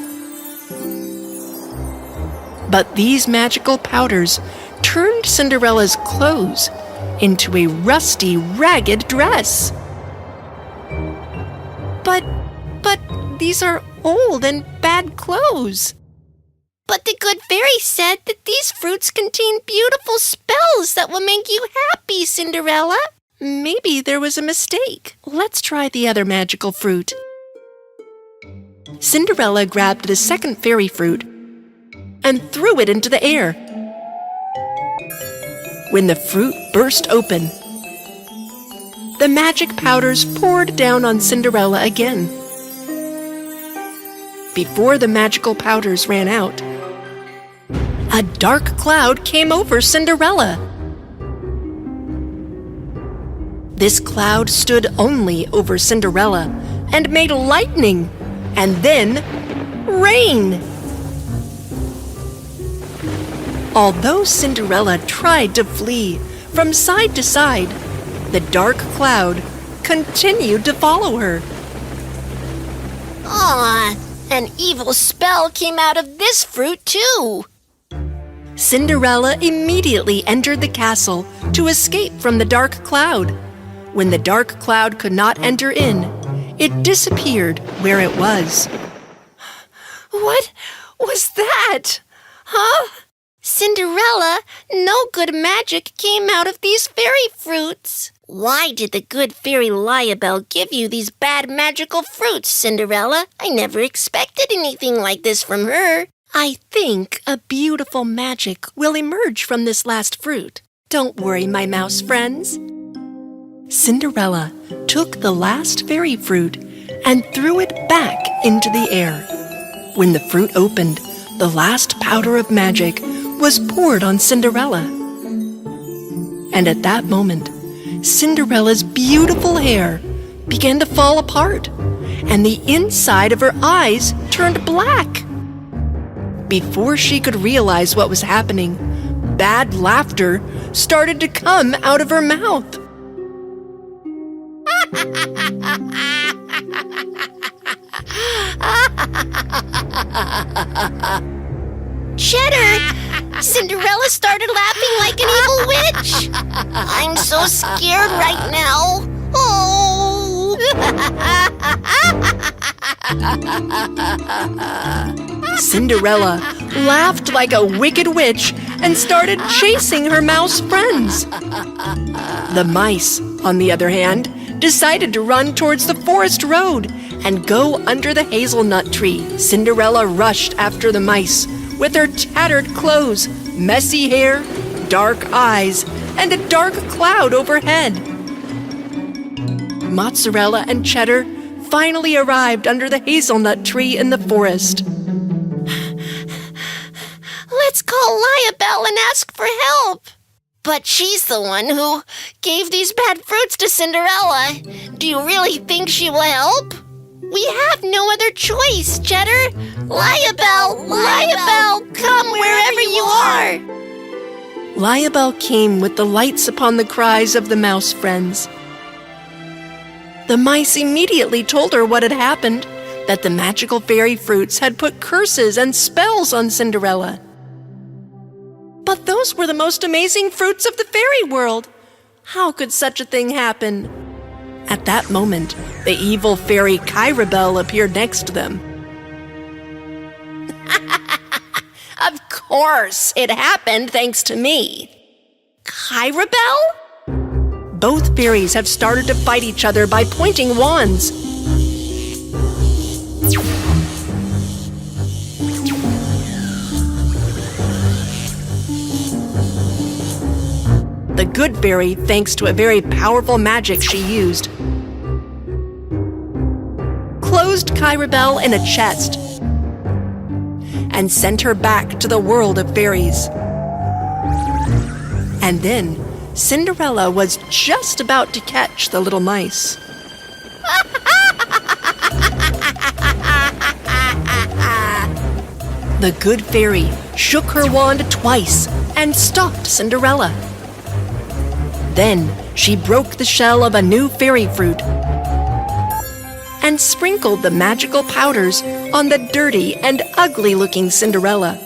[SPEAKER 1] But these magical powders turned Cinderella's clothes into a rusty, ragged dress. But these are old and bad clothes."
[SPEAKER 2] "But the good fairy said that these fruits contain beautiful spells that will make you happy, Cinderella."
[SPEAKER 1] "Maybe there was a mistake. Let's try the other magical fruit." Cinderella grabbed the second fairy fruit and threw it into the air. When the fruit burst open, the magic powders poured down on Cinderella again. Before the magical powders ran out, a dark cloud came over Cinderella. This cloud stood only over Cinderella and made lightning and then rain. Although Cinderella tried to flee from side to side, the dark cloud continued to follow her.
[SPEAKER 2] Aw, an evil spell came out of this fruit too.
[SPEAKER 1] Cinderella immediately entered the castle to escape from the dark cloud. When the dark cloud could not enter in, it disappeared where it was.
[SPEAKER 4] What was that? Huh?
[SPEAKER 2] Cinderella, no good magic came out of these fairy fruits. Why did the good fairy Liabelle give you these bad magical fruits, Cinderella? I never expected anything like this from her.
[SPEAKER 1] I think a beautiful magic will emerge from this last fruit. Don't worry, my mouse friends. Cinderella took the last fairy fruit and threw it back into the air. When the fruit opened, the last powder of magic was poured on Cinderella. And at that moment, Cinderella's beautiful hair began to fall apart, and the inside of her eyes turned black. Before she could realize what was happening, bad laughter started to come out of her mouth.
[SPEAKER 2] Cheddar! Cinderella started laughing like an evil witch. I'm so scared right now. Oh!
[SPEAKER 1] Cinderella laughed like a wicked witch and started chasing her mouse friends. The mice, on the other hand, decided to run towards the forest road and go under the hazelnut tree. Cinderella rushed after the mice with her tattered clothes, messy hair, dark eyes, and a dark cloud overhead. Mozzarella and Cheddar finally arrived under the hazelnut tree in the forest.
[SPEAKER 2] Let's call Liabelle and ask for help. But she's the one who gave these bad fruits to Cinderella. Do you really think she will help? We have no other choice, Cheddar. Liabelle, come wherever you are.
[SPEAKER 1] Liabelle came with the lights upon the cries of the mouse friends. The mice immediately told her what had happened, that the magical fairy fruits had put curses and spells on Cinderella. But those were the most amazing fruits of the fairy world. How could such a thing happen? At that moment, the evil fairy Kyrabelle appeared next to them.
[SPEAKER 2] Of course, it happened thanks to me.
[SPEAKER 1] Kyrabelle? Both fairies have started to fight each other by pointing wands. The good fairy, thanks to a very powerful magic she used, closed Kyrabelle in a chest and sent her back to the world of fairies. And then Cinderella was just about to catch the little mice. The good fairy shook her wand twice and stopped Cinderella. Then she broke the shell of a new fairy fruit and sprinkled the magical powders on the dirty and ugly-looking Cinderella.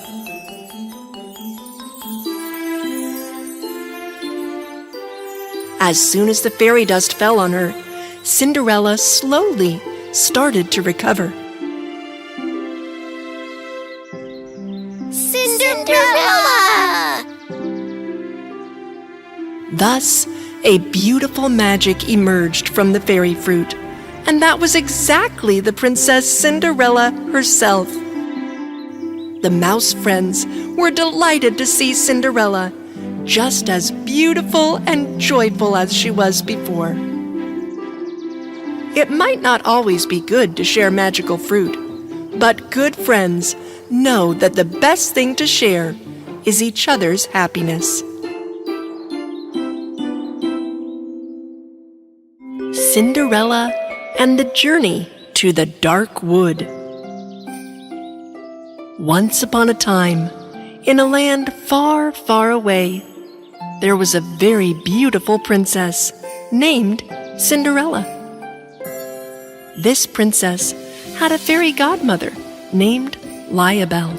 [SPEAKER 1] As soon as the fairy dust fell on her, Cinderella slowly started to recover.
[SPEAKER 2] Cinderella!
[SPEAKER 1] Thus, a beautiful magic emerged from the fairy fruit, and that was exactly the Princess Cinderella herself. The mouse friends were delighted to see Cinderella, just as beautiful and joyful as she was before. It might not always be good to share magical fruit, but good friends know that the best thing to share is each other's happiness. Cinderella and the Journey to the Dark Wood. Once upon a time, in a land far, far away, there was a very beautiful princess named Cinderella. This princess had a fairy godmother named Liabelle.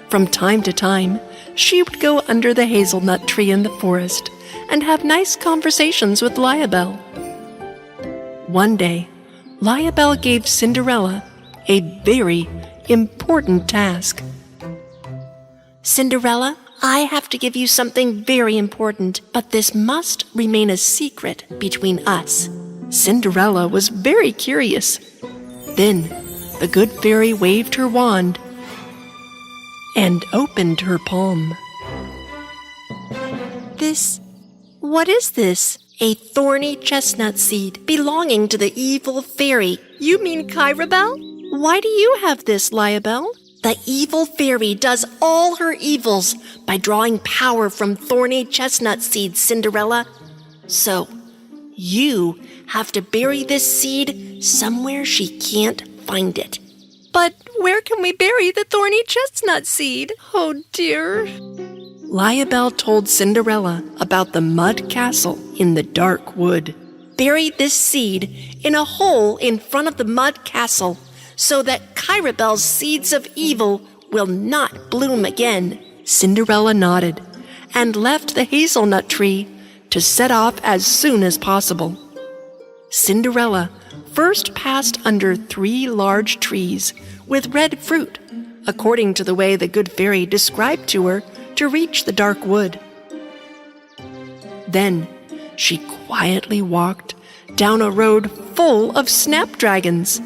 [SPEAKER 1] From time to time, she would go under the hazelnut tree in the forest and have nice conversations with Liabelle. One day, Liabelle gave Cinderella a very important task. Cinderella, I have to give you something very important, but this must remain a secret between us. Cinderella was very curious. Then the good fairy waved her wand and opened her palm. What is this? A thorny chestnut seed belonging to the evil fairy. You mean Kyrabel? Why do you have this, Liabelle? The evil fairy does all her evils by drawing power from thorny chestnut seeds, Cinderella. So, you have to bury this seed somewhere she can't find it. But where can we bury the thorny chestnut seed? Oh dear. Liabelle told Cinderella about the mud castle in the dark wood. Bury this seed in a hole in front of the mud castle so that Kyrabel's seeds of evil will not bloom again. Cinderella nodded and left the hazelnut tree to set off as soon as possible. Cinderella first passed under 3 large trees with red fruit, according to the way the good fairy described to her to reach the dark wood. Then she quietly walked down a road full of snapdragons.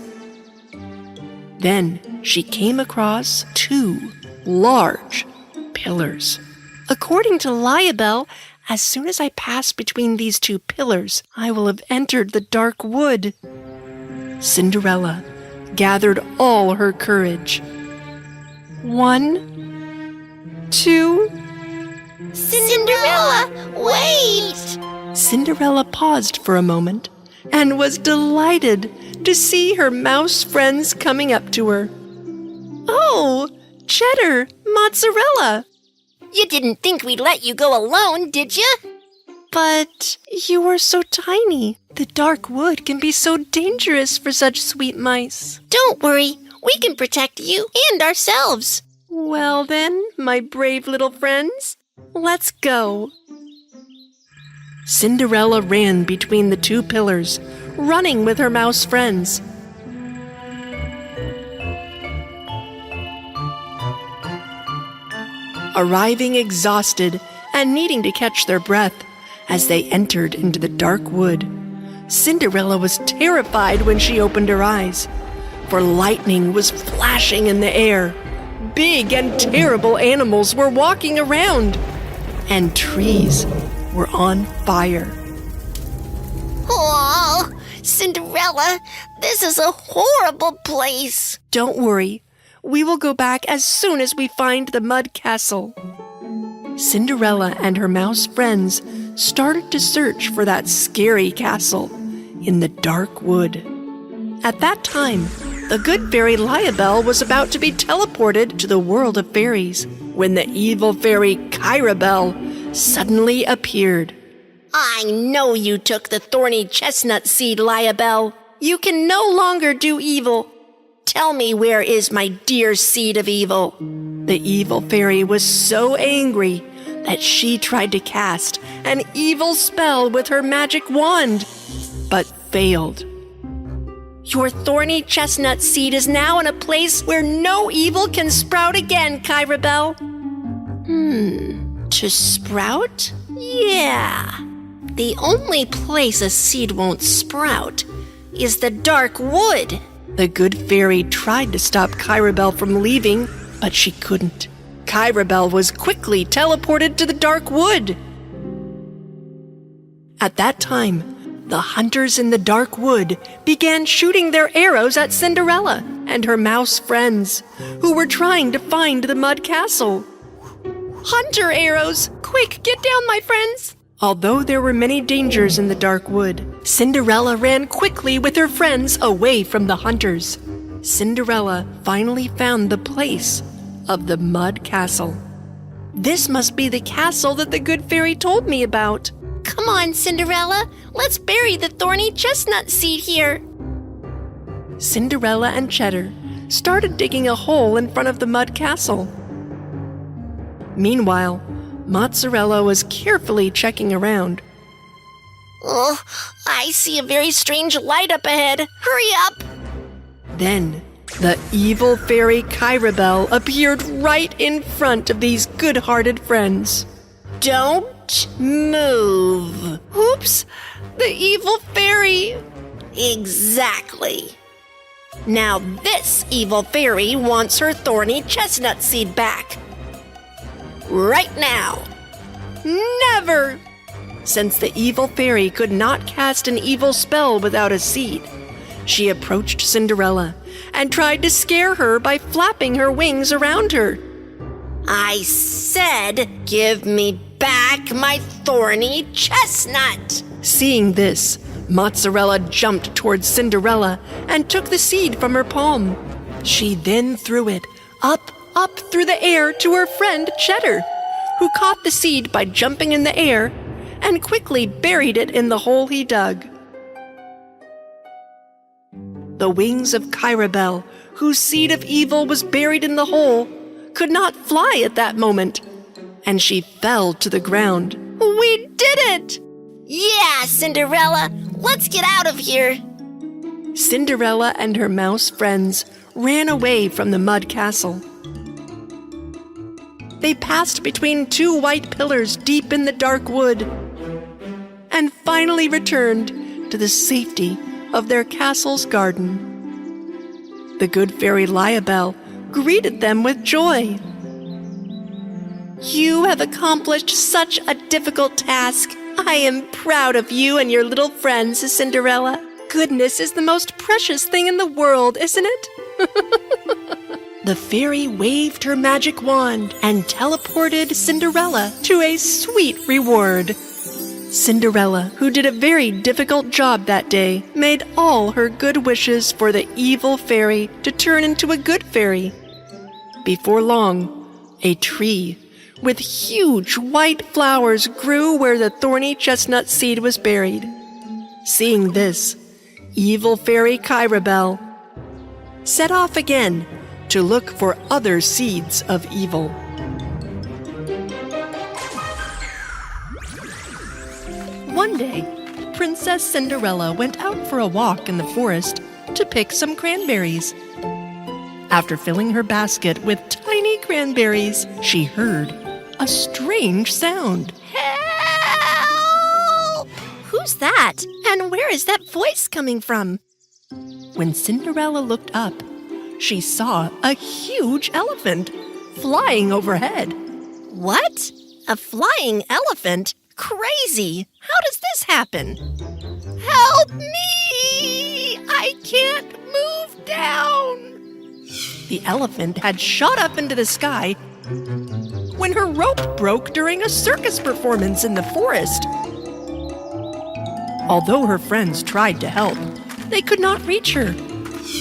[SPEAKER 1] Then she came across 2 large pillars. According to Liabelle, as soon as I pass between these 2 pillars, I will have entered the dark wood. Cinderella gathered all her courage. 1, 2...
[SPEAKER 2] Cinderella, wait!
[SPEAKER 1] Cinderella paused for a moment and was delighted to see her mouse friends coming up to her. Oh, Cheddar, Mozzarella!
[SPEAKER 2] You didn't think we'd let you go alone, did you?
[SPEAKER 1] But you are so tiny. The dark wood can be so dangerous for such sweet mice.
[SPEAKER 2] Don't worry, we can protect you and ourselves.
[SPEAKER 1] Well then, my brave little friends, let's go. Cinderella ran between the 2 pillars, running with her mouse friends. Arriving exhausted and needing to catch their breath as they entered into the dark wood, Cinderella was terrified when she opened her eyes, for lightning was flashing in the air. Big and terrible animals were walking around, and trees were on fire.
[SPEAKER 2] Oh, Cinderella, this is a horrible place.
[SPEAKER 1] Don't worry, we will go back as soon as we find the mud castle. Cinderella and her mouse friends started to search for that scary castle in the dark wood. At that time, the good fairy Liabelle was about to be teleported to the world of fairies when the evil fairy Kyrabel suddenly appeared.
[SPEAKER 2] I know you took the thorny chestnut seed, Liabelle.
[SPEAKER 1] You can no longer do evil.
[SPEAKER 2] Tell me, where is my dear seed of evil?
[SPEAKER 1] The evil fairy was so angry that she tried to cast an evil spell with her magic wand, but failed.
[SPEAKER 2] Your thorny chestnut seed is now in a place where no evil can sprout again, Kyrabel.
[SPEAKER 1] To sprout?
[SPEAKER 2] Yeah. The only place a seed won't sprout is the dark wood.
[SPEAKER 1] The good fairy tried to stop Kyrabel from leaving, but she couldn't. Kyrabel was quickly teleported to the dark wood. At that time, the hunters in the dark wood began shooting their arrows at Cinderella and her mouse friends, who were trying to find the mud castle. Hunter arrows! Quick, get down, my friends! Although there were many dangers in the dark wood, Cinderella ran quickly with her friends away from the hunters. Cinderella finally found the place of the mud castle. This must be the castle that the good fairy told me about.
[SPEAKER 2] Come on, Cinderella. Let's bury the thorny chestnut seed here.
[SPEAKER 1] Cinderella and Cheddar started digging a hole in front of the mud castle. Meanwhile, Mozzarella was carefully checking around.
[SPEAKER 2] Oh, I see a very strange light up ahead. Hurry up!
[SPEAKER 1] Then, the evil fairy Kyrabel appeared right in front of these good-hearted friends.
[SPEAKER 2] Don't move.
[SPEAKER 1] Oops! The evil fairy!
[SPEAKER 2] Exactly. Now this evil fairy wants her thorny chestnut seed back. Right now.
[SPEAKER 1] Never! Since the evil fairy could not cast an evil spell without a seed, she approached Cinderella and tried to scare her by flapping her wings around her.
[SPEAKER 2] I said, give me back my thorny chestnut.
[SPEAKER 1] Seeing this, Mozzarella jumped towards Cinderella and took the seed from her palm. She then threw it up through the air to her friend Cheddar, who caught the seed by jumping in the air and quickly buried it in the hole he dug. The wings of Kyrabel, whose seed of evil was buried in the hole, could not fly at that moment, and she fell to the ground.
[SPEAKER 2] We did it! Yeah, Cinderella, let's get out of here.
[SPEAKER 1] Cinderella and her mouse friends ran away from the mud castle. They passed between two white pillars deep in the dark wood and finally returned to the safety of their castle's garden. The good fairy Liabelle greeted them with joy. You have accomplished such a difficult task. I am proud of you and your little friends, Cinderella. Goodness is the most precious thing in the world, isn't it? The fairy waved her magic wand and teleported Cinderella to a sweet reward. Cinderella, who did a very difficult job that day, made all her good wishes for the evil fairy to turn into a good fairy. Before long, a tree with huge white flowers grew where the thorny chestnut seed was buried. Seeing this, evil fairy Kyrabel set off again to look for other seeds of evil. One day, Princess Cinderella went out for a walk in the forest to pick some cranberries. After filling her basket with tiny cranberries, she heard a strange sound.
[SPEAKER 2] Help!
[SPEAKER 1] Who's that? And where is that voice coming from? When Cinderella looked up, she saw a huge elephant flying overhead.
[SPEAKER 2] What? A flying elephant? Crazy! How does this happen? Help me! I can't move down!
[SPEAKER 1] The elephant had shot up into the sky when her rope broke during a circus performance in the forest. Although her friends tried to help, they could not reach her.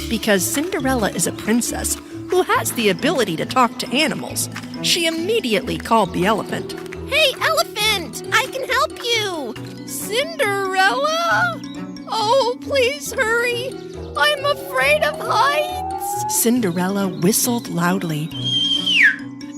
[SPEAKER 1] Because Cinderella is a princess who has the ability to talk to animals, she immediately called the elephant.
[SPEAKER 2] Hey, elephant! I can help you!
[SPEAKER 1] Cinderella? Oh, please hurry! I'm afraid of heights! Cinderella whistled loudly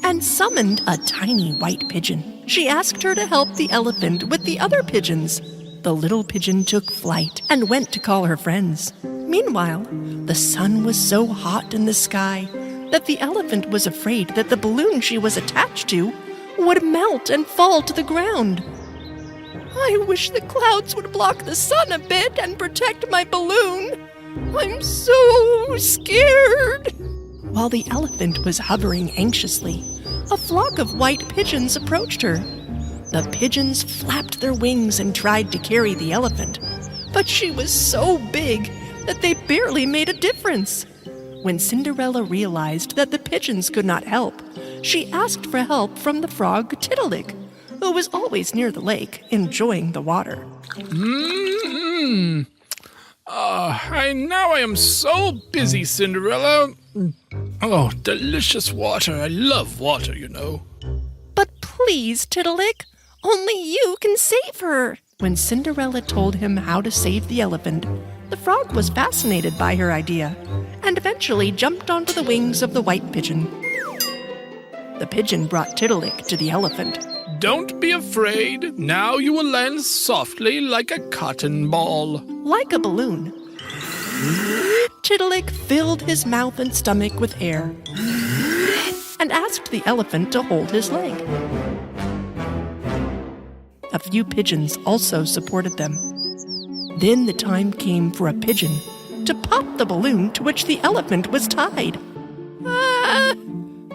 [SPEAKER 1] and summoned a tiny white pigeon. She asked her to help the elephant with the other pigeons. The little pigeon took flight and went to call her friends. Meanwhile, the sun was so hot in the sky that the elephant was afraid that the balloon she was attached to would melt and fall to the ground. I wish the clouds would block the sun a bit and protect my balloon. I'm so scared. While the elephant was hovering anxiously, a flock of white pigeons approached her. The pigeons flapped their wings and tried to carry the elephant, but she was so big that they barely made a difference. When Cinderella realized that the pigeons could not help,
[SPEAKER 4] she asked for help from the frog Tiddalik, who was always near the lake, enjoying the water.
[SPEAKER 3] Now I am so busy, Cinderella. Oh, delicious water. I love water, you know.
[SPEAKER 4] But please, Tiddalik, only you can save her. When Cinderella told him how to save the elephant, the frog was fascinated by her idea and eventually jumped onto the wings of the white pigeon. The pigeon brought Tiddalik to the elephant.
[SPEAKER 3] Don't be afraid. Now you will land softly like a cotton ball.
[SPEAKER 4] Like a balloon. Tiddalik filled his mouth and stomach with air and asked the elephant to hold his leg. A few pigeons also supported them. Then the time came for a pigeon to pop the balloon to which the elephant was tied.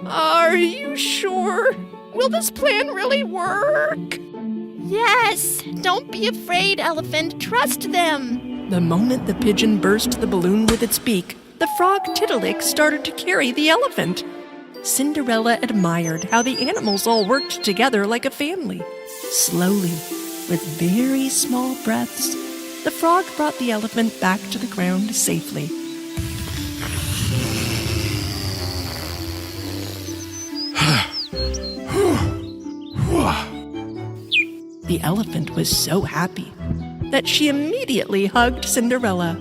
[SPEAKER 4] Are you sure? Will this plan really work?
[SPEAKER 2] Yes, don't be afraid, elephant. Trust them.
[SPEAKER 4] The moment the pigeon burst the balloon with its beak, the frog Tiddalik started to carry the elephant. Cinderella admired how the animals all worked together like a family. Slowly, with very small breaths, the frog brought the elephant back to the ground safely. The elephant was so happy that she immediately hugged Cinderella.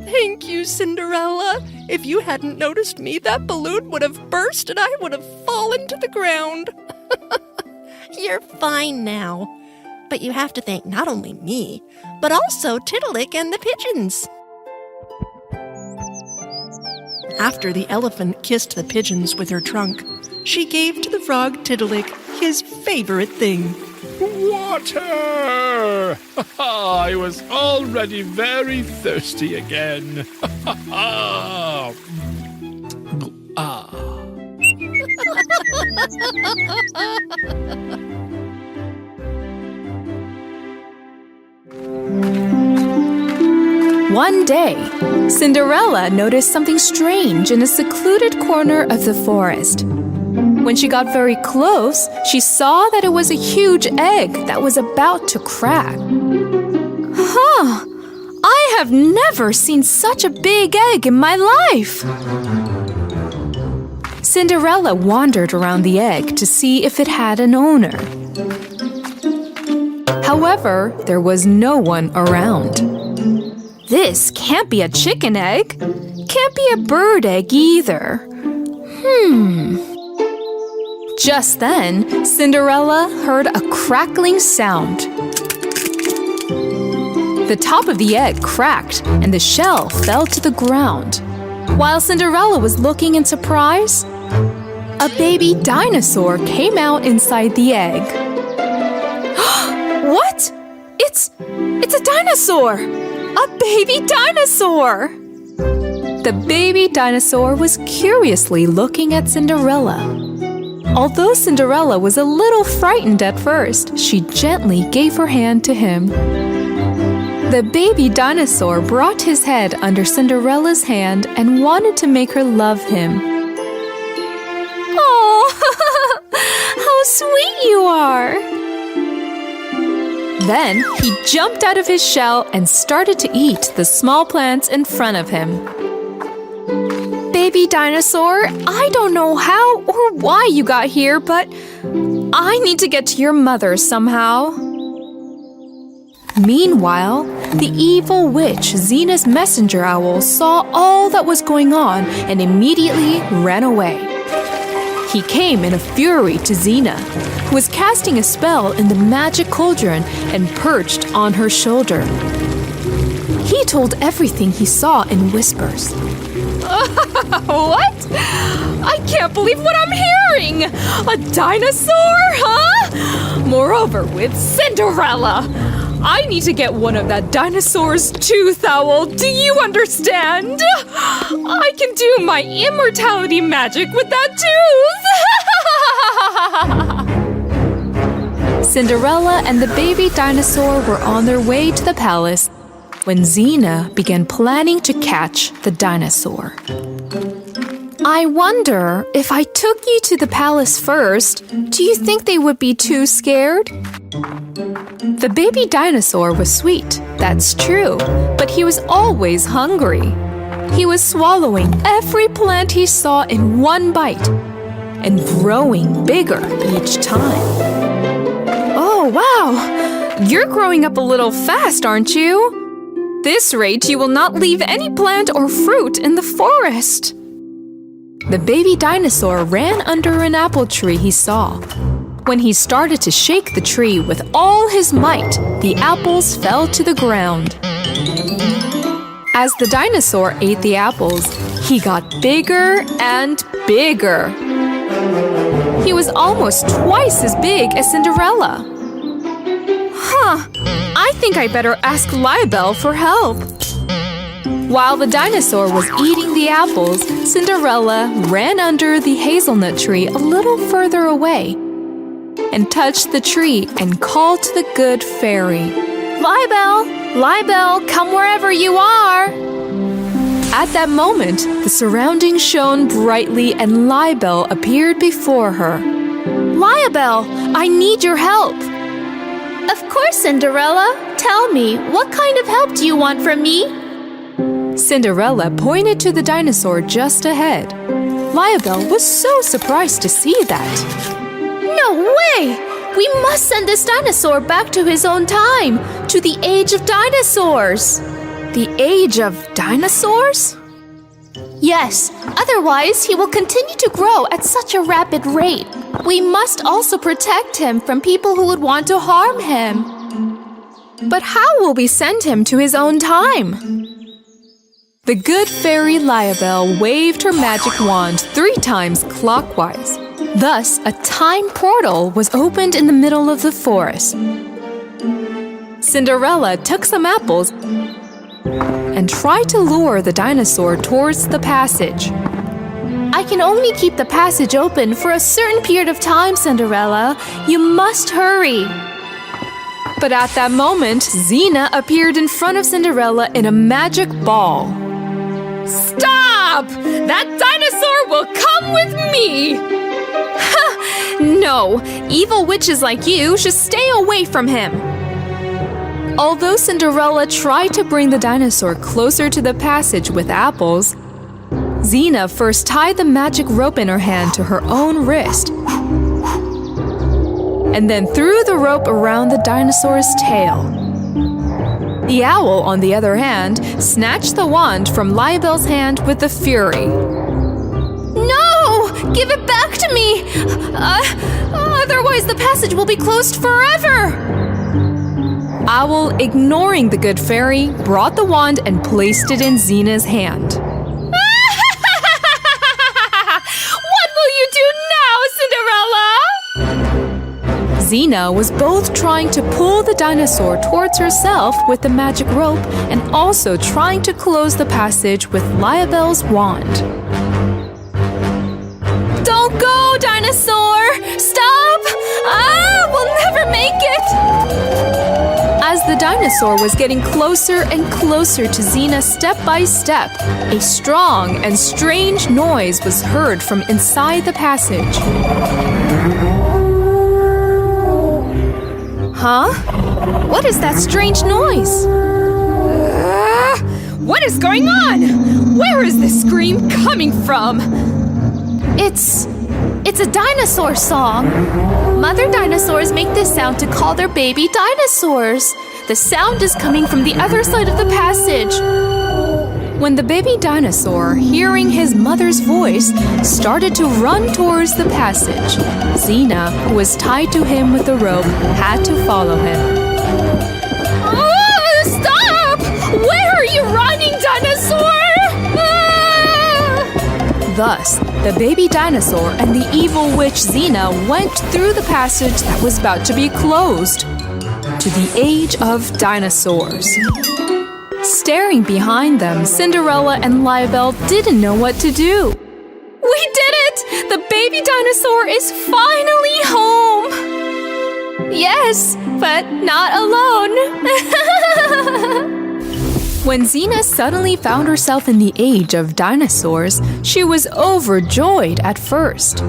[SPEAKER 4] Thank you, Cinderella. If you hadn't noticed me, that balloon would have burst and I would have fallen to the ground.
[SPEAKER 2] You're fine now. But you have to thank not only me, but also Tiddalik and the pigeons.
[SPEAKER 4] After the elephant kissed the pigeons with her trunk, she gave to the frog Tiddalik his favorite thing.
[SPEAKER 3] Water! I was already very thirsty again.
[SPEAKER 8] One day, Cinderella noticed something strange in a secluded corner of the forest. When she got very close, she saw that it was a huge egg that was about to crack. I have never seen such a big egg in my life. Cinderella wandered around the egg to see if it had an owner. However, there was no one around. This can't be a chicken egg. Can't be a bird egg either. Just then, Cinderella heard a crackling sound. The top of the egg cracked and the shell fell to the ground. While Cinderella was looking in surprise, a baby dinosaur came out inside the egg. What? It's a dinosaur! A baby dinosaur! The baby dinosaur was curiously looking at Cinderella. Although Cinderella was a little frightened at first, she gently gave her hand to him. The baby dinosaur brought his head under Cinderella's hand and wanted to make her love him. Oh, how sweet you are! Then he jumped out of his shell and started to eat the small plants in front of him. Baby dinosaur, I don't know how or why you got here, but I need to get to your mother somehow. Meanwhile, the evil witch Zena's messenger owl saw all that was going on and immediately ran away. He came in a fury to Zena, who was casting a spell in the magic cauldron and perched on her shoulder. He told everything he saw in whispers. What? I can't believe what I'm hearing! A dinosaur, huh? Moreover, with Cinderella! I need to get one of that dinosaur's tooth, Owl. Do you understand? I can do my immortality magic with that tooth! Cinderella and the baby dinosaur were on their way to the palace when Zena began planning to catch the dinosaur. I wonder, if I took you to the palace first, do you think they would be too scared? The baby dinosaur was sweet, that's true, but he was always hungry. He was swallowing every plant he saw in one bite and growing bigger each time. Oh, wow! You're growing up a little fast, aren't you? This rate, you will not leave any plant or fruit in the forest. The baby dinosaur ran under an apple tree he saw. When he started to shake the tree with all his might, the apples fell to the ground. As the dinosaur ate the apples, he got bigger and bigger. He was almost twice as big as Cinderella. I think I better ask Libel for help. While the dinosaur was eating the apples, Cinderella ran under the hazelnut tree a little further away and touched the tree and called to the good fairy. Libel, come wherever you are! At that moment, the surroundings shone brightly and Libel appeared before her. Libel, I need your help!
[SPEAKER 2] Of course, Cinderella. Tell me, what kind of help do you want from me?
[SPEAKER 8] Cinderella pointed to the dinosaur just ahead. Libel was so surprised to see that.
[SPEAKER 2] No way! We must send this dinosaur back to his own time, to the age of dinosaurs.
[SPEAKER 8] The age of dinosaurs?
[SPEAKER 2] Yes, otherwise he will continue to grow at such a rapid rate. We must also protect him from people who would want to harm him.
[SPEAKER 8] But how will we send him to his own time? The good fairy Libel waved her magic wand 3 times clockwise. Thus, a time portal was opened in the middle of the forest. Cinderella took some apples and tried to lure the dinosaur towards the passage.
[SPEAKER 2] I can only keep the passage open for a certain period of time, Cinderella. You must hurry.
[SPEAKER 8] But at that moment, Xena appeared in front of Cinderella in a magic ball. Stop! That dinosaur will come with me! Ha! No, evil witches like you should stay away from him. Although Cinderella tried to bring the dinosaur closer to the passage with apples, Xena first tied the magic rope in her hand to her own wrist and then threw the rope around the dinosaur's tail. The owl, on the other hand, snatched the wand from Libel's hand with a fury.
[SPEAKER 2] No! Give it back to me! Otherwise the passage will be closed forever!
[SPEAKER 8] Owl, ignoring the good fairy, brought the wand and placed it in Xena's hand.
[SPEAKER 2] What will you do now, Cinderella?
[SPEAKER 8] Xena was both trying to pull the dinosaur towards herself with the magic rope and also trying to close the passage with Libel's wand.
[SPEAKER 2] Don't go, dinosaur! Stop! We'll never make it!
[SPEAKER 8] As the dinosaur was getting closer and closer to Xena step by step, a strong and strange noise was heard from inside the passage. Huh? What is that strange noise? What is going on? Where is this scream coming from?
[SPEAKER 2] It's a dinosaur song. Mother dinosaurs make this sound to call their baby dinosaurs. The sound is coming from the other side of the passage.
[SPEAKER 8] When the baby dinosaur, hearing his mother's voice, started to run towards the passage, Xena, who was tied to him with a rope, had to follow him.
[SPEAKER 2] Stop! Where are you running, dinosaur?
[SPEAKER 8] Thus, the baby dinosaur and the evil witch Xena went through the passage that was about to be closed to the age of dinosaurs. Staring behind them, Cinderella and Libel didn't know what to do. We did it! The baby dinosaur is finally home! Yes, but not alone. When Xena suddenly found herself in the age of dinosaurs, she was overjoyed at first,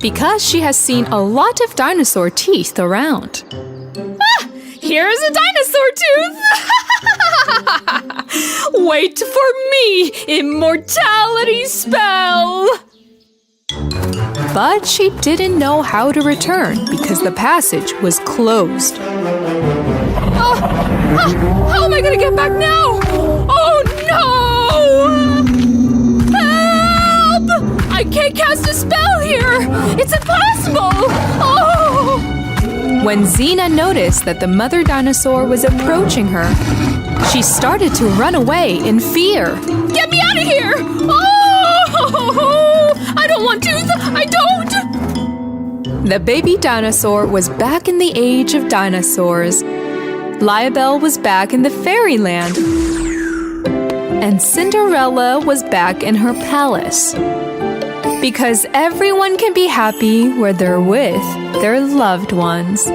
[SPEAKER 8] because she has seen a lot of dinosaur teeth around. Ah! Here's a dinosaur tooth! Wait for me, immortality spell! But she didn't know how to return because the passage was closed. How am I gonna get back now? Oh no! Help! I can't cast a spell here! It's impossible! Oh! When Xena noticed that the mother dinosaur was approaching her, she started to run away in fear. Get me out of here! Oh! I don't want to! I don't! The baby dinosaur was back in the age of dinosaurs. Liabelle was back in the fairyland. And Cinderella was back in her palace. Because everyone can be happy where they're with their loved ones.